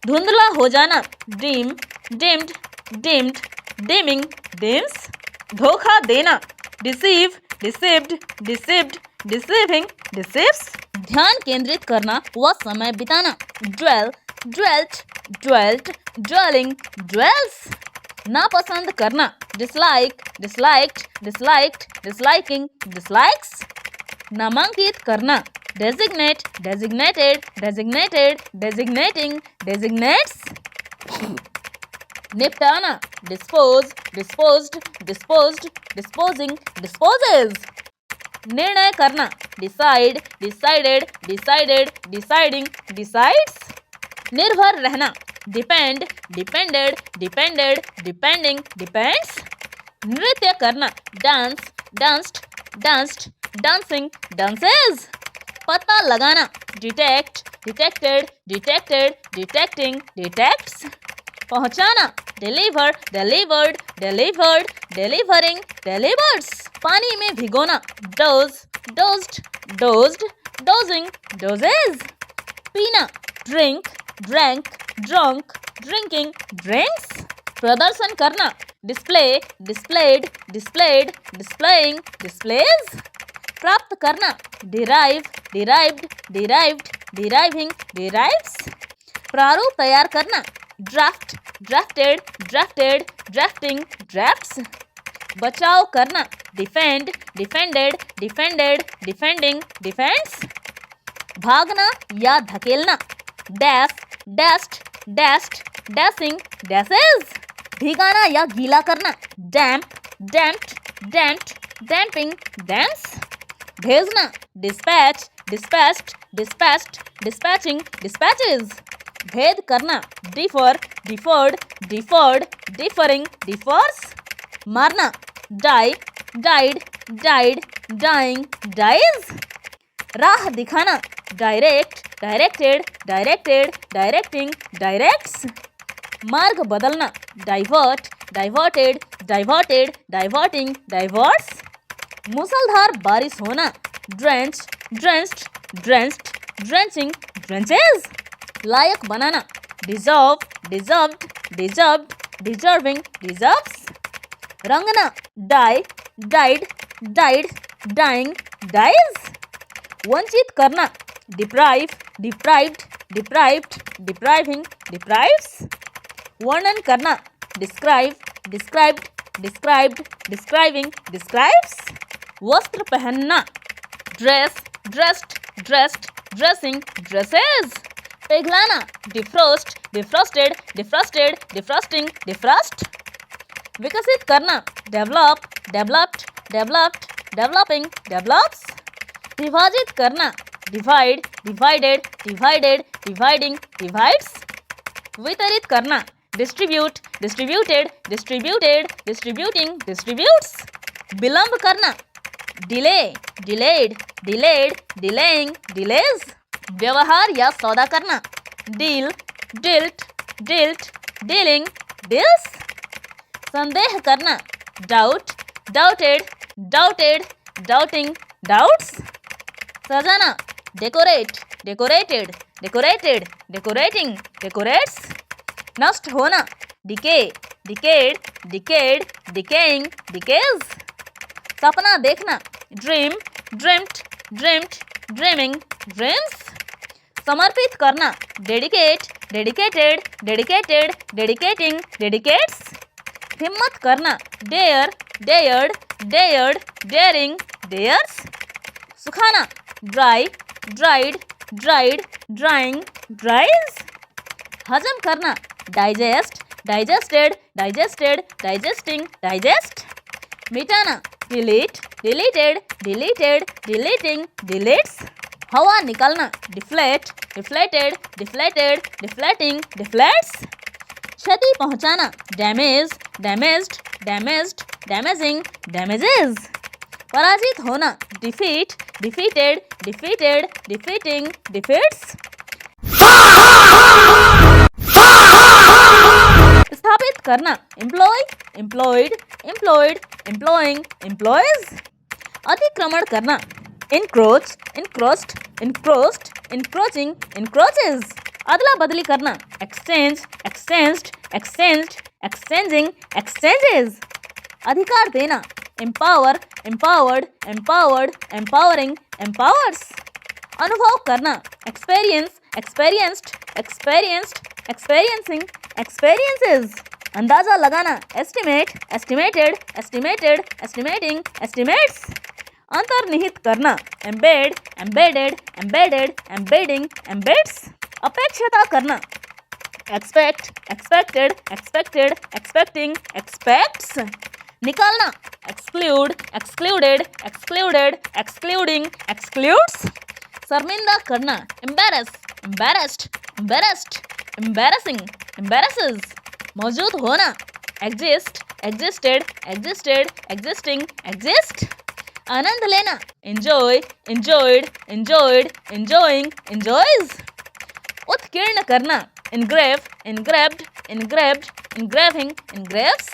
धुंधला हो जाना, dim, deemed, deemed, dimming, dims. धोखा देना, deceive, deceived, deceived, deceiving, deceives. ध्यान केंद्रित करना व समय बिताना, dwell, dwelt, dwelt, dwelling, dwells. नापसंद करना, dislike, disliked, disliked, disliking, dislikes. नामांकित करना, designate, designated, designated, designating, designates. निपटाना, dispose, disposed, disposed, disposing, disposes. निर्णय करना, decide, decided, decided, deciding, decides. निर्भर रहना, depend, depended, depended, depending, depends. नृत्य करना, dance, danced, danced, dancing, dances. पता लगाना, detect, detected, detected, detecting, detects. पहुंचाना, deliver, delivered, delivered, delivering, delivers. पानी में भिगोना, douse, dosed, dosed, dosing, doses. पीना, drink, drank, drunk, drinking drinks. प्रदर्शन करना display displayed displayed displaying displays. प्राप्त करना derive derived derived deriving derives. प्रारूप तैयार करना draft drafted drafted drafting drafts. बचाव करना defend defended defended defending defends. भागना या धकेलना dash dashed dashed dashing dashes. भीगाना या गीला करना damp damped damped damping damps. भेजना dispatch dispatched dispatched dispatching dispatches. भेद करना differ differed differed differing differs. मारना die died died dying dies. राह दिखाना direct directed directed directing directs. मार्ग बदलना divert diverted diverted diverting diverts. मूसलधार बारिश होना drench drenched drenched drenching drenches. लायक बनाना deserve deserved deserved deserving deserves. रंगना dye died died dying dyes. वंचित करना deprive deprived deprived depriving deprives. वर्णन करना describe described described describing describes. वस्त्र पहनना dress dressed dressed dressing dresses. पिघलाना डिफ्रोस्ट डिफ्रोस्टेड डिफ्रोस्टेड डिफ्रोस्टिंग डिफ्रोस्ट। विकसित करना develop developed developed developing develops. विभाजित करना divide divided divided dividing divides. वितरित करना distribute distributed distributed distributing distributes. विलंब करना delay delayed delayed delaying delays. व्यवहार या सौदा करना deal dealt dealt dealing deals. संदेह करना doubt doubted doubted doubting doubts. सजाना decorate decorated decorated decorating decorates. नष्ट होना decay decade decade decaying decays. सपना देखना dream dreamed dreamed dreaming dreams. समर्पित करना dedicate dedicated dedicated dedicating dedicates. हिम्मत करना dare dared dared daring dares. सुखाना dry dried dried drying dries. हजम करना digest digested digested digesting digest. मिटाना delete deleted deleted deleting deletes. हवा निकालना deflate deflated deflated deflating deflates. क्षति पहुंचाना damage damaged damaged damaging damages. पराजित होना defeat defeated defeated defeating defeats. स्थापित करना employ employed employed employing employs. अतिक्रमण करना इनक्रोच इनक्रोच्ड इनक्रोच्ड इनक्रोचिंग इनक्रोचेज। अदला बदली करना exchange exchanged exchanged exchanging exchanges. अधिकार देना empower empowered empowered empowering empowers. अनुभव करना experience experienced experienced experiencing experiences. अंदाजा लगाना estimate estimated estimated estimating estimates. अंतर्निहित करना embed embedded embedded embedding embeds. अपेक्षता करना expect expected expected expecting expects. निकालना exclude excluded excluded excluding excludes. शर्मिंदा करना embarrass embarrassed embarrassed embarrassing embarrasses. मौजूद होना exist existed existed existing exist. आनंद लेना enjoy enjoyed enjoyed enjoying enjoys. उत्कीर्ण करना इनग्रेव इनग्रेव्ड इनग्रेव्ड इनग्रेविंग इनग्रेव्स।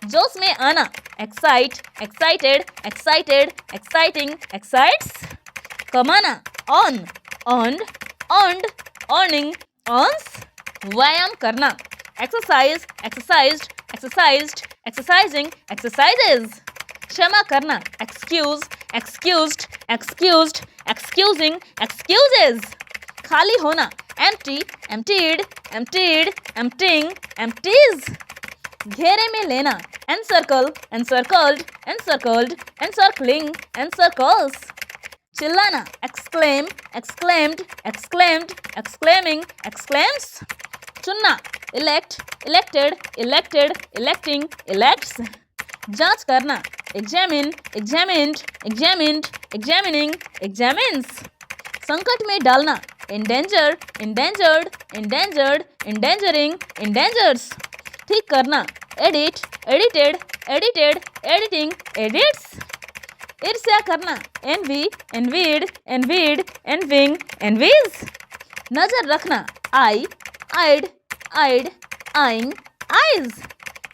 जोश में आना excite excited excited exciting excites. कमाना ऑन ऑन्ड ऑन्ड ऑर्निंग ऑन्स। व्यायाम करना, exercise, exercised, exercised, exercising, exercises. क्षमा करना, excuse, excused, excused, excusing, excuses. खाली होना, empty, emptied, emptied, emptying, empties. घेरे में लेना, एनसर्कल, एनसर्कल्ड, एनसर्कल्ड, एनसर्कलिंग, एनसर्कल्स। चिल्लाना, एक्सक्लेम, एक्सक्लेम्ड, एक्सक्लेम्ड, एक्सक्लेमिंग, एक्सक्लेम्स। चुनना, elect, elected, elected, electing, elects. जांच करना, examine, examined, examined, examining, examines. संकट में डालना, endanger, endangered, endangered, endangering, endangers. ठीक करना, edit, edited, edited, editing, edits. ईर्ष्या करना, envy, envied, envied, envying, envies. नजर रखना, eye, eyed, eyed, eyeing, eyes.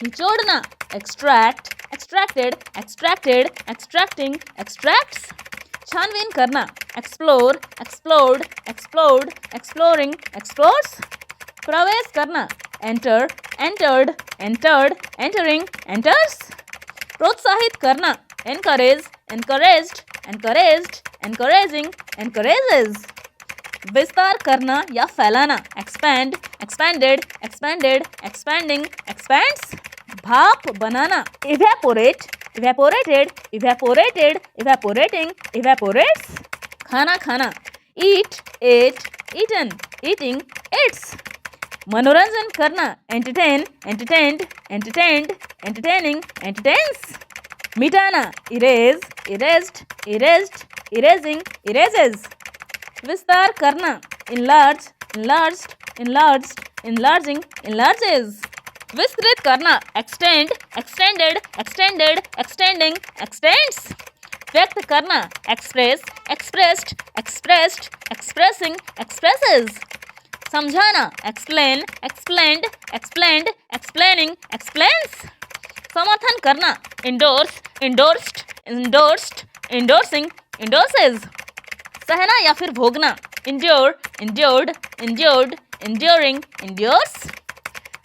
निचोड़ना, extract, extracted, extracted, extracting, extracts. छानबीन करना, explore, explored, explored, exploring, explores. प्रवेश करना, enter, entered, entered, entering, enters. प्रोत्साहित करना, encourage, encouraged, encouraged, encouraging, encourages. विस्तार करना या फैलाना, expand, expanded, expanded, expanding, expands. भाप बनाना, evaporate, evaporated, evaporated, evaporating, evaporates. खाना खाना, eat, ate, eaten, eating, eats. मनोरंजन करना, entertain, entertained, entertained, entertaining, entertains. मिटाना, erase, erased, erased, erasing, erases. विस्तार करना, enlarge, enlarged, enlarged, enlarging, enlarges. विस्तृत करना, extend, extended, extended, extending, extends. व्यक्त करना, express, expressed, expressed, expressing, expresses. समझाना, explain, explained, explained, explaining, explains. समर्थन करना, endorse, endorsed, endorsed, endorsing, endorses. सहना या फिर भोगना, endure, endured, endured, enduring, endures.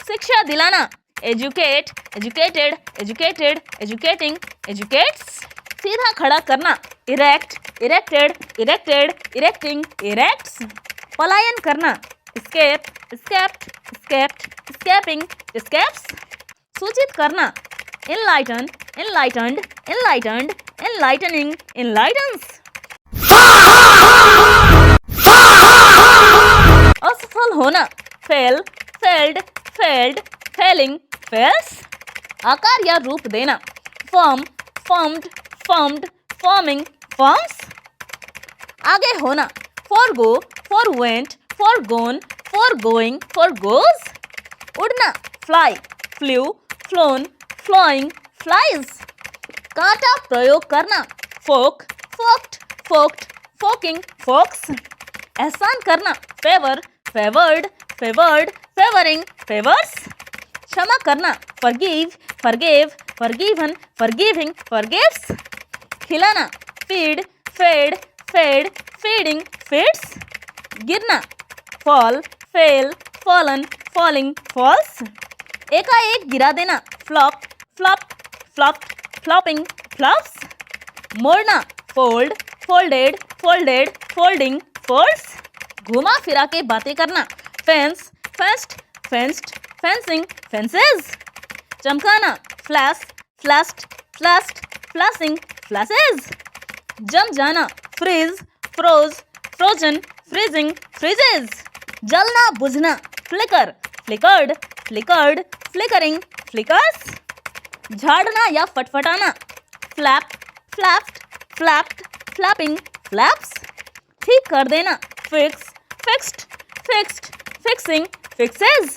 शिक्षा दिलाना, educate, educated, educated, educating, educates. सीधा खड़ा करना, erect, erected, erected, erecting, erects. पलायन करना, escape, escaped, escaped, escaping, escapes। सूचित करना, enlighten, enlightened, enlightened, enlightening, enlightens। असफल होना, fail, failed, failed, failing, fails। आकार या रूप देना, form, formed, formed, forming, forms। आगे होना, forgo, forwent, foregone, foregoing, foregoes। उड़ना, fly, flew, flown, flying, flies। कांटा प्रयोग करना, fork, forked, forked, forking, forks। एहसान करना, favor, favored, favored, favoring, favors। क्षमा करना, forgive, forgave, forgiven, forgiving, forgives। खिलाना, feed, fed, fed, feeding, feeds। गिरना, fall, fail, fallen, falling, falls। एकाएक गिरा देना, flop, flopped, flopped, flopping, flops। मोड़ना, fold, folded, folded, folding, folds। घुमा फिरा के बातें करना, fence, fenced, fenced, fencing, fences। चमकाना, flash, flashed, flashed, flashing, flashes। जम जाना, freeze, froze, frozen, freezing, freezes। जलना बुझना, flicker, flickered, flickered, flickering, flickers। झाड़ना या फटफटाना, flap, flapped, flapped, flapping, flaps। ठीक कर देना, fix, fixed, fixed, fixing, fixes।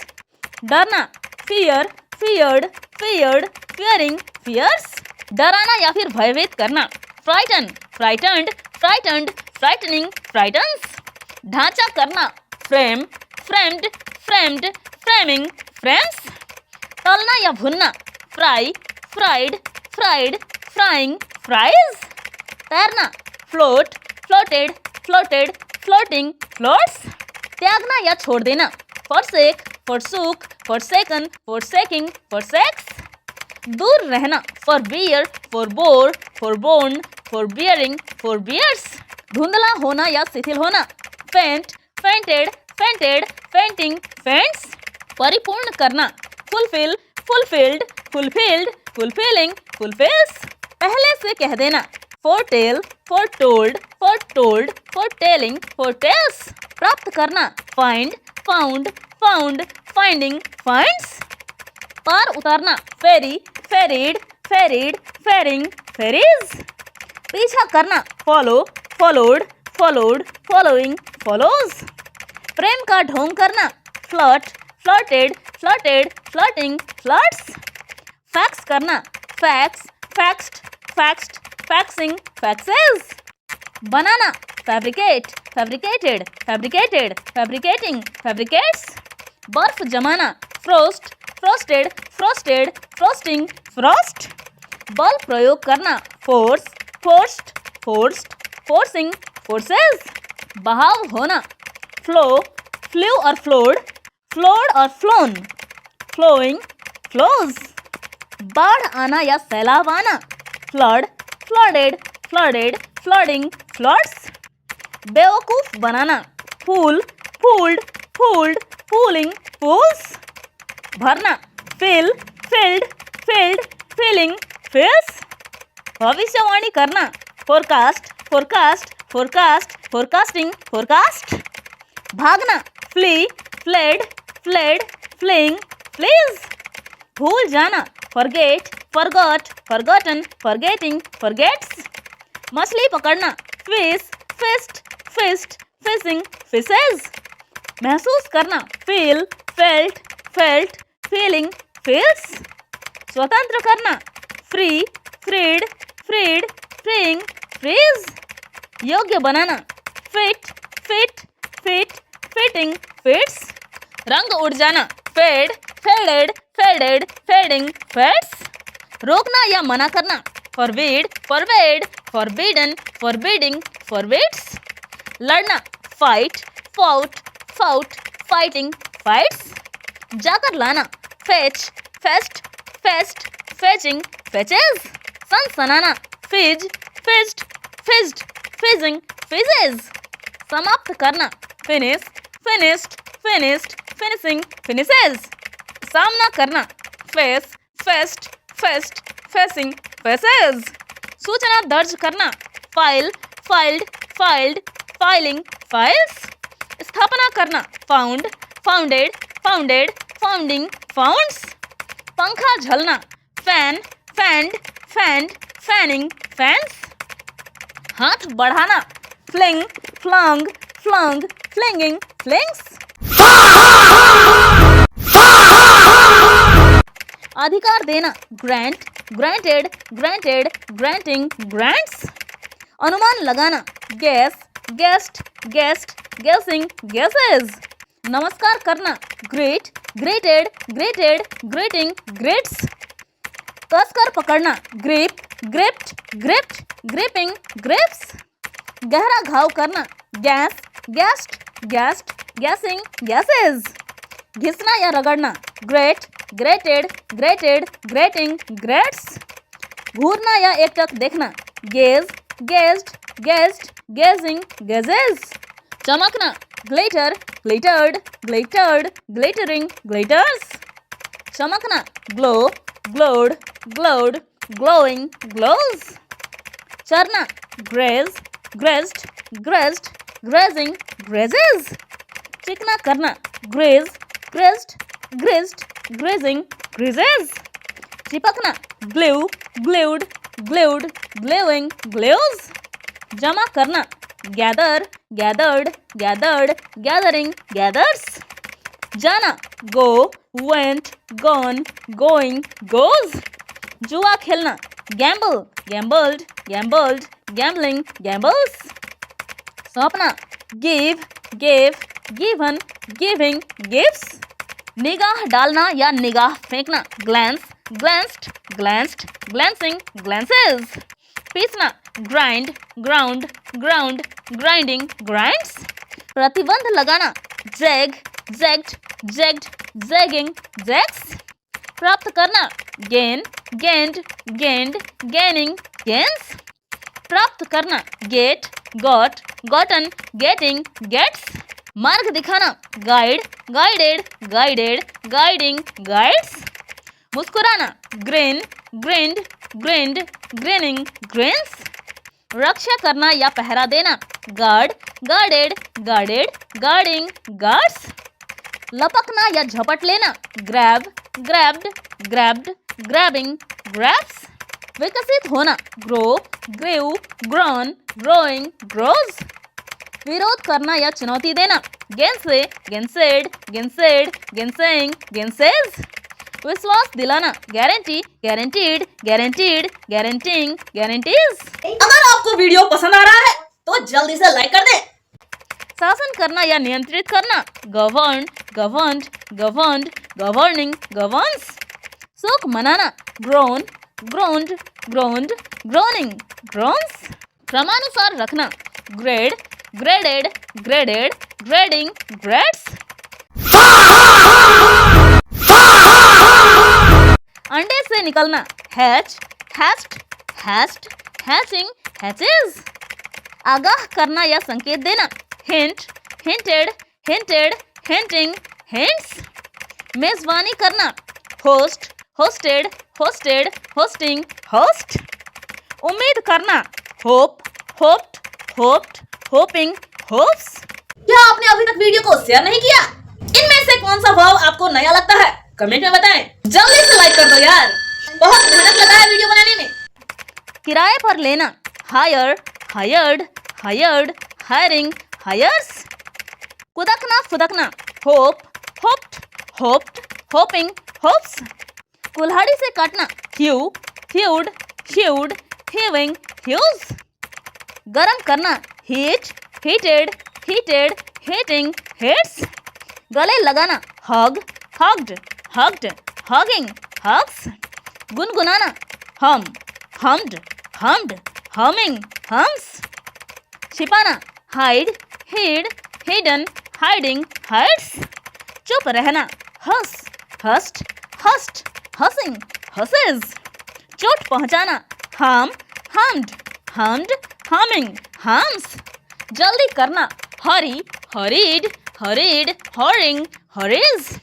डरना, fear, feared, feared, fearing, fears। डराना या फिर भयभीत करना, frighten, frightened, frightened, frightening, frightens। ढांचा करना, frame, framed, framed, framing, frames। तलना या भुनना, fry, fried, fried, frying, fries। तैरना, float, floated, floated, floating, floats। त्यागना या छोड़ देना, forsake, forsook, forsaken, forsaking, forsakes. दूर रहना, forbear, forbore, forborne, forbearing, forbears. धुंधला होना या शिथिल होना, faint, fainted, fainted, fainting, faints. परिपूर्ण करना, fulfill, fulfilled, fulfilled, fulfilling, fulfills. पहले से कह देना, foretell, foretold, foretold, foretelling, foretells. प्राप्त करना, find, found, found, finding, finds. पार उतारना, ferry, ferried, ferried, ferrying, ferries. पीछा करना, follow, followed, followed, following, follows. प्रेम का ढोंग करना, flirt, flirted, flirted, flirting, flirts. Fax करना, facts, faxed, faxed, faxing, faxes. बनाना, fabricate, fabricated, fabricated, fabricating, fabricates. बर्फ जमाना, frost, frosted, frosted, frosting, frost. बल प्रयोग करना, force, forced, forced, forcing, forces. बहाव होना, flow, flew or flowed, flowed or flown, flowing, flows. बाढ़ आना या सैलाब आना, flood, flooded, flooded, flooding, floods. बेवकूफ बनाना, fool, fooled, fooled, fooling, fools. भरना, fill, filled, filled, filling, fills. भविष्यवाणी करना, forecast, forecast, forecast, forecasting, forecast. भागना, flee, fled, fled, fleeing, flees. भूल जाना, forget, forgot, forgotten, forgetting, forgets. मछली पकड़ना, fish, fished, fished, fishing, fishes. महसूस करना, feel, felt, felt, feeling, feels. स्वतंत्र करना, free, freed, freed, freeing, frees. योग्य बनाना, fit, fit, fit, fitting, fits. रंग उड़ जाना, fade, faded, faded, fading, fades. रोकना या मना करना, forbid, forbade, forbidden, forbidding, forbids. लड़ना, fight, fought, fought, fighting, fights. जाकर लाना, fetch, fetched, fetched, fetching, fetches. सनसनाना, fizz, fizzed, fizzed, fizzing, fizzes. समाप्त करना, finish, finished, finished, finishing, finishes. सामना करना, face, faced, faced, facing, faces. सूचना दर्ज करना, file, filed, filed, filing, files. स्थापना करना, found, founded, founded, founding, founds. पंखा झलना, fan, fanned, fanned, fanning, fans. हाथ बढ़ाना, fling, flung, flung, flinging, flings. अधिकार देना, grant, granted, granted, granting, grants. अनुमान लगाना, guess, guessed, guessed, guessing, guesses. नमस्कार करना, greet, greeted, greeted, greeting, greets. कसकर पकड़ना, grip, gripped, gripped, gripping, grips. गहरा घाव करना, gas, gassed, gassed, gassing, gasses. घिसना या रगड़ना, grate, grated, grated, grating, grates. घूरना या एकटक देखना, gaze, gazed, gazed, gazing, gazes. चमकना, glitter, glittered, glittered, glittering, glitters. चमकना, glow, glowed, glowed, glowing, glows. चरना, graze, grazed, grazed, grazing, grazes. चिकना करना, graze, grazed, grazed, grazing, grazes. चिपकना, glue, glued, glued, gluing, glues. जमा करना, gather, gathered, gathered, gathering, gathers. जाना, go, went, gone, going, goes. जुआ खेलना, gamble, gambled, gambled, gambling, gambles. सौंपना, give, gave, given, giving, gives. निगाह डालना या निगाह फेंकना, glance, glanced, glanced, glancing, glances. पीसना, grind, ground, ground, grinding, grinds. प्रतिबंध लगाना, jag, jagged jagged jagging jags. प्राप्त करना gain gained gained gaining gains. प्राप्त करना get got gotten getting gets. मार्ग दिखाना guide guided guided guiding guides. मुस्कुराना grin grinned grinned grinning grins. रक्षा करना या पहरा देना guard guarded guarded guarding guards. लपकना या झपट लेना grab grabbed grabbed grabbing grabs. विकसित होना grow grew grown growing grows. विरोध करना या चुनौती देना गेंसे गेंसेड गेंसेड गेंसेइंग गेंसेज। विश्वास दिलाना guarantee guaranteed guaranteed guaranteeing guarantees. अगर आपको वीडियो पसंद आ रहा है तो जल्दी से लाइक कर दें। शासन करना या नियंत्रित करना govern governed governed governing governs. शोक मनाना ग्रोन ग्रोन्ड ग्रोन्ड ग्रोनिंग ग्रोन्स। क्रमानुसार रखना grade graded graded grading grades. अंडे से निकलना हैच हैच्ड हैच्ड हैचिंग हैचेज। आगाह करना या संकेत देना hint hinted hinted hinting hints. मेजबानी करना host hosted hosted hosting host. उम्मीद करना hope hopped hopped hopping hopes. क्या आपने अभी तक वीडियो को शेयर नहीं किया? इनमें से कौन सा वर्ब आपको नया लगता है कमेंट में बताएं। जल्दी से लाइक कर दो यार, बहुत मेहनत लगा है वीडियो बनाने में। किराए पर लेना hire hired hired hiring hires. कुदकना फुदकना hop hopped hopped hopping hops. कुल्हाड़ी से काटना ह्यू ह्यूड ह्यूड ह्यूइंग ह्यूज। गरम करना heat heated heated heating heats. गले लगाना हग हग्ड हग्ड हगिंग हग्स। गुनगुनाना हम hummed hummed humming hums। छिपाना hide hid hidden hiding hides। चुप रहना हंस हस्ट हस्ट हसिंग हसेज। चोट पहुंचाना harm harmed harmed harming harms। जल्दी करना hurry hurried hurried hurrying hurries।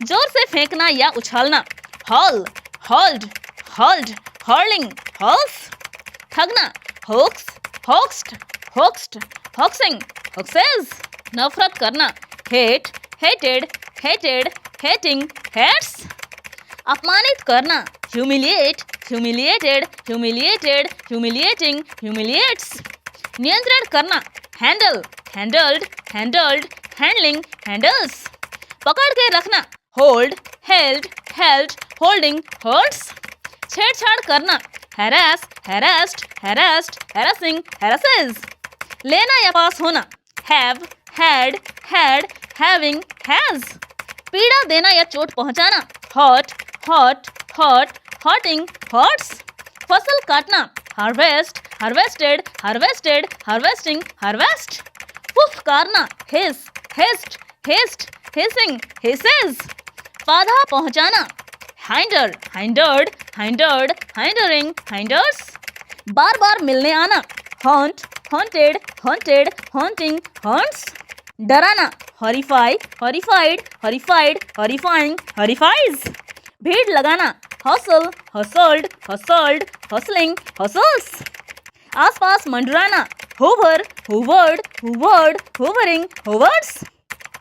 जोर से फेंकना या उछालना haul hauled hauled hurling hauls। ठगना hoax hoaxed hoaxed hoaxing hoaxes। नफरत करना hate hated hated hating hates। अपमानित करना humiliate humiliated humiliated humiliating humiliates। नियंत्रण करना handle handled handled handling handles। पकड़ के रखना hold held held holding holds। छेड़छाड़ करना harass harassed harassed harassing harasses। लेना या पास होना have had had having has। पीड़ा देना या चोट पहुंचाना hurt hurt hurt hurting hurts। फसल काटना harvest harvested harvested harvesting harvest। फुफकारना hiss hissed hissed hissing hisses। बाधा पहुंचाना hinder hindered hindered hindering hinders। बार बार मिलने आना haunt haunted haunted haunting haunts। डराना horrify horrified horrified horrifying horrifies। भीड़ लगाना hustle hustled hustled hustling hustles। आसपास मंडराना hover hovered hovered hovering hovers।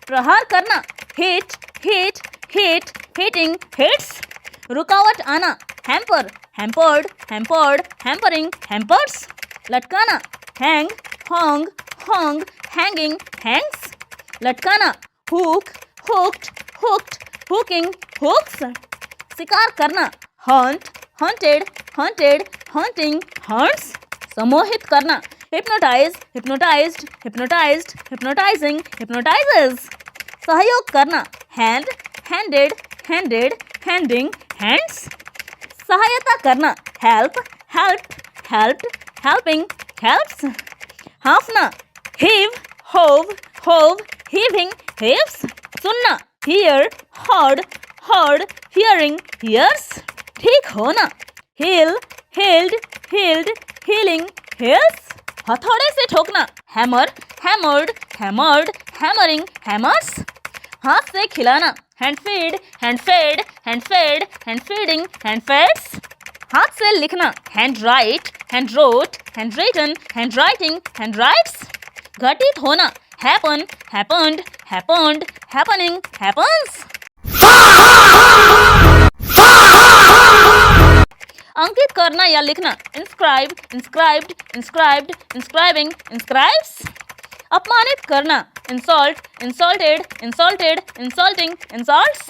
प्रहार करना hit hit hit hitting hits। रुकावट आना hamper hampered hampered hampering hampers। लटकाना hang hung hung hanging hangs। लटकाना hook hooked hooked hooking hooks। शिकार करना hunt hunted hunted hunting hunts। सम्मोहित करना hypnotize hypnotized hypnotized hypnotizing hypnotizes। सहयोग करना hand handed handed handing hands। सहायता करना help helped helped helping helps। हाँफना heave hove hove heaving, hips. सुनना, hear, heard, heard, hearing, hears. ठीक होना, heal, healed, healed, healing, heals. हथौड़े से ठोकना, hammer, hammered, hammered, hammering, hammers. हाथ से खिलाना, hand feed, hand fed, hand fed, hand feeding, hand feeds. हाथ से लिखना, hand write, hand wrote, hand written, hand writing, hand writes. घटित होना, happen, happened, happened, happening, happens. अंकित करना या लिखना, inscribe, inscribed, inscribed, inscribing, inscribes. अपमानित करना, insult, insulted, insulted, insulting, insults.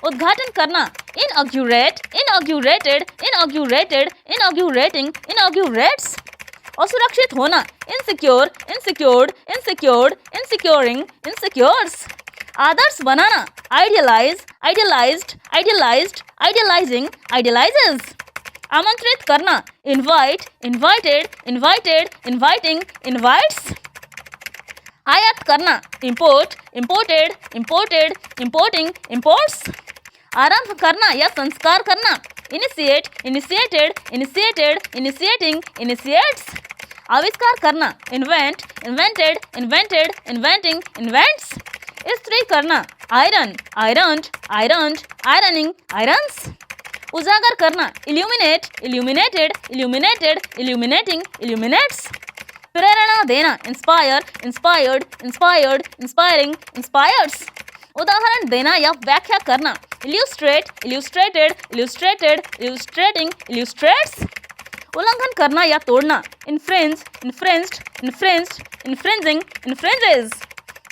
उद्घाटन करना, inaugurate, inaugurated, inaugurated, inaugurating, inaugurates. असुरक्षित होना, insecure, insecured, insecured, insecuring, insecures. आदर्श बनाना, idealize, idealized, idealized, idealizing, idealizes. आमंत्रित करना, invite, invited, invited, inviting, invites. आयात करना, import, imported, imported, importing, imports. आरंभ करना या संस्कार करना, initiate, initiated, initiated, initiating, initiates. आविष्कार करना, invent, invented, invented, inventing, invents. इस्त्री करना, iron, ironed, ironed, ironing, irons. उजागर करना, illuminate, illuminated, illuminated, illuminating, illuminates. प्रेरणा देना, inspire, inspired, inspired, inspiring, inspires. उदाहरण देना या व्याख्या करना, illustrate, illustrated, illustrated, illustrating, illustrates. उल्लंघन करना या तोड़ना, infringe, infringed, infringed, infringing, infringes.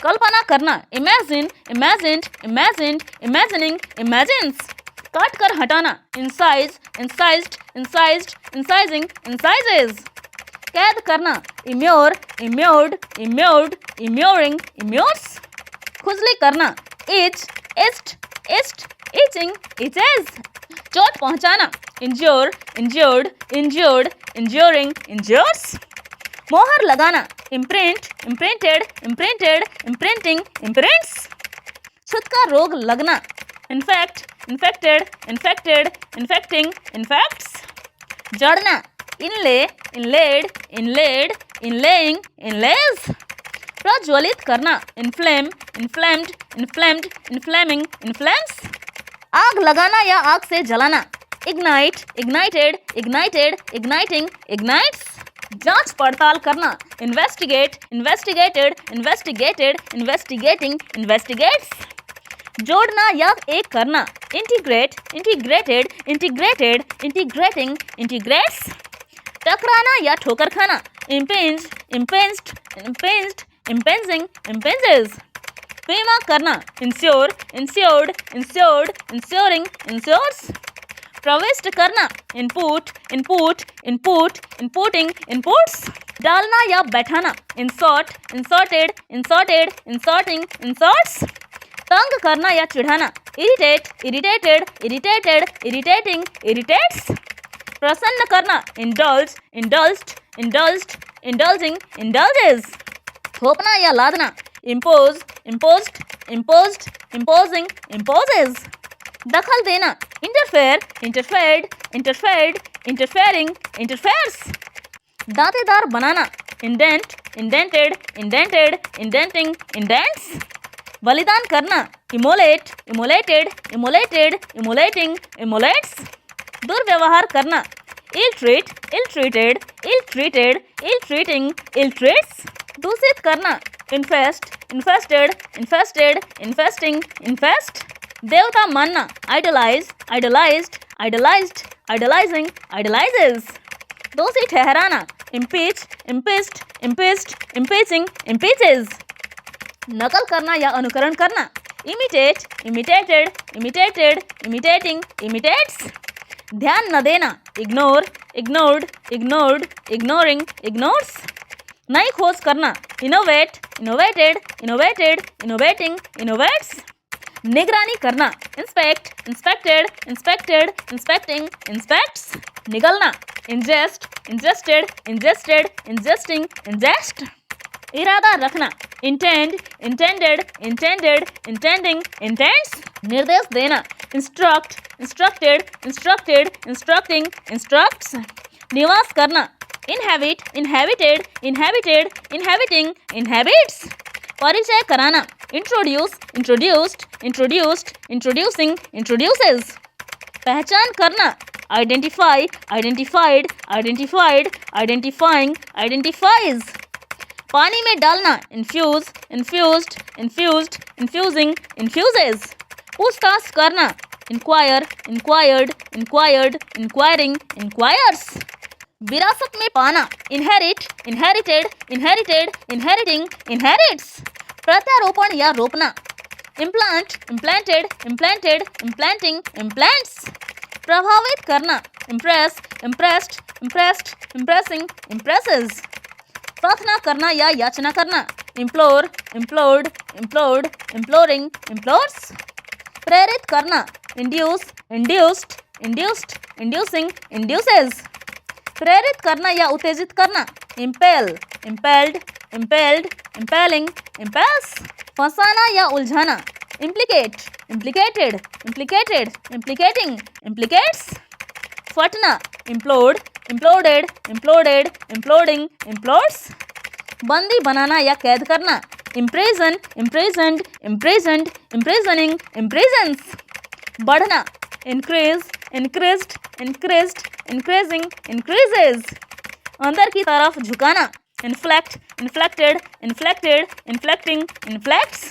कल्पना करना, imagine, imagined, imagined, imagining, imagines. काट कर हटाना, incise, incised, incised, incising, incises. कैद करना, immure, immured, immured, immuring, immures. खुजली करना, itch, itched, itched, itching, itches. चोट पहुंचाना, injure, injured, injured, injuring, injures. मोहर लगाना, imprint, imprinted, imprinted, imprinting, imprints. छुतका रोग लगना, infect, infected, infected, infecting, infects. जड़ना, inlay, inlaid, inlaid, inlaying, inlays. प्रज्वलित करना, inflame, inflamed, inflamed, inflaming, inflames. आग लगाना या आग से जलाना, ignite, ignited, ignited, igniting, ignites. जांच पड़ताल करना, investigate, investigated, investigated, investigating, investigates. जोड़ना या एक करना, integrate, integrated, integrated, integrating, integrates. टकराना या ठोकर खाना, impinge, impinged, impinged, impinging, impinges. बीमा करना, insure, insured, insured, insuring, insures. प्रविष्ट करना, input, input, input, inputting, inputs. डालना या बैठाना, insert, inserted, inserted, inserting, inserts. तंग करना या चिढ़ाना, irritate, irritated, irritated, irritating, irritates. प्रसन्न करना, indulge, indulged, indulged, indulging, indulges. थोपना या लादना, impose, imposed, imposed, imposing, imposes. दखल देना, interfere, interfered, interfered, interfering, interferes. दांतेदार बनाना, indent, indented, indented, indenting, indents. बलिदान करना, immolate, immolated, immolated, immolating, immolates. दुर्व्यवहार करना, ill-treat, ill-treated, ill-treated, ill-treating, ill-treats. दूषित करना, infest, infested, infested, infesting, infest. देवता मानना, idolize, idolized, idolized, idolizing, idolizes. दोषी ठहराना, impeach, impeached, impeached, impeaching, impeaches. नकल करना या अनुकरण करना, imitate, imitated, imitated, imitating, imitates. ध्यान न देना, ignore, ignored, ignored, ignoring, ignores. नई खोज करना, innovate, innovated, innovated, innovating, innovates. निगरानी करना, inspect, inspected, inspected, inspecting, inspects. निगलना, ingest, ingested, ingested, ingesting, ingest. इरादा रखना, intend, intended, intended, intending, intends. निर्देश देना, instruct, instructed, instructed, instructing, instructs. निवास करना, inhabit, inhabited, inhabited, inhabiting, inhabits. परिचय कराना, introduce, introduced, introduced, introducing, introduces. पहचान करना, identify, identified, identified, identifying, identifies. पानी में डालना, infuse, infused, infused, infusing, infuses. पूछताछ करना, inquire, inquired, inquired, inquiring, inquires. विरासत में पाना, inherit, inherited, inherited, inheriting, inherits. प्रत्यारोपण या रोपना, implant, implanted, implanted, implanting, implants. प्रभावित करना, impress, impressed, impressed, impressing, impresses. प्रार्थना करना या याचना करना, इम्प्लोर, इम्प्लोर्ड, इम्प्लोर्ड, इम्प्लोरिंग, इम्प्लोर्स। प्रेरित करना, induce, induced, induced, inducing, induces. प्रेरित करना या उत्तेजित करना, impel, impelled, impelled, impelling, impels. फंसाना या उलझाना, implicate, implicated, implicated, implicating, implicates. फटना, implode, imploded, imploded, imploding, implodes. बंदी बनाना या कैद करना, imprison, imprisoned, imprisoned, imprisoning, imprisons. बढ़ना, increase, increased, increased, increasing, increases. अंदर की तरफ झुकाना, इन्फ्लेक्ट, इन्फ्लेक्टेड, इन्फ्लेक्टेड, इन्फ्लेक्टिंग, इन्फ्लेक्ट्स।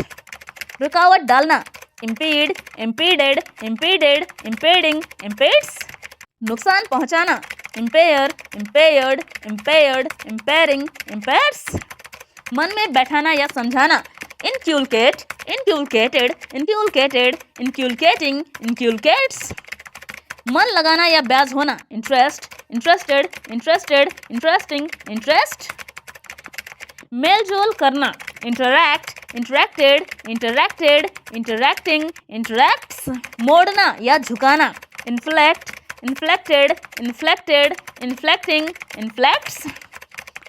रुकावट डालना, इम्पीड, इम्पीडेड, इम्पीडेड, इम्पेडिंग, इम्पेड्स। नुकसान पहुंचाना, empire, impaired, impaired, impairing, impairs. मन में बैठाना या समझाना, इनक्यूलकेट, इनक्यूलकेटेड, इनक्यूलकेटेड, इनक्यूलकेटिंग, इनक्यूलकेट्स। मन लगाना या ब्याज होना, interest, interested, interested, interesting, interest. मेलजोल करना, interact, interacted, interacted, interacting, interacts. मोड़ना या झुकाना, इन्फ्लेक्ट, इन्फ्लेक्टेड, इन्फ्लेक्टेड, इन्फ्लेक्टिंग, इन्फ्लेक्ट्स।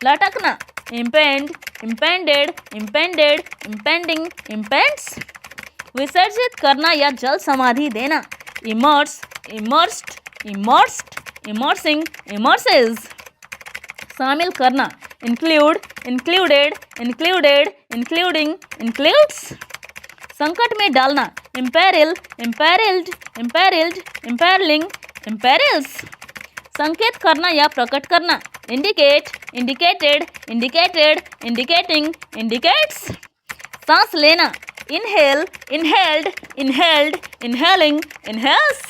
लटकना, इम्पेंड, इम्पेंडेड, इम्पेंडेड, इम्पेंडिंग, इम्पेंड्स। विसर्जित करना या जल समाधि देना, इमर्स, इमर्स्ड, इमर्स्ड, इमर्सिंग, इमर्सेस। शामिल करना, include, included, included, including, includes. संकट में डालना, इम्पेरिल, इम्पेरिल्ड, इम्पेरिल्ड, इम्पेरलिंग, इम्पेरिल्स। संकेत करना या प्रकट करना, indicate, indicated, indicated, indicating, indicates. सांस लेना, inhale, inhaled, inhaled, inhaling, inhales.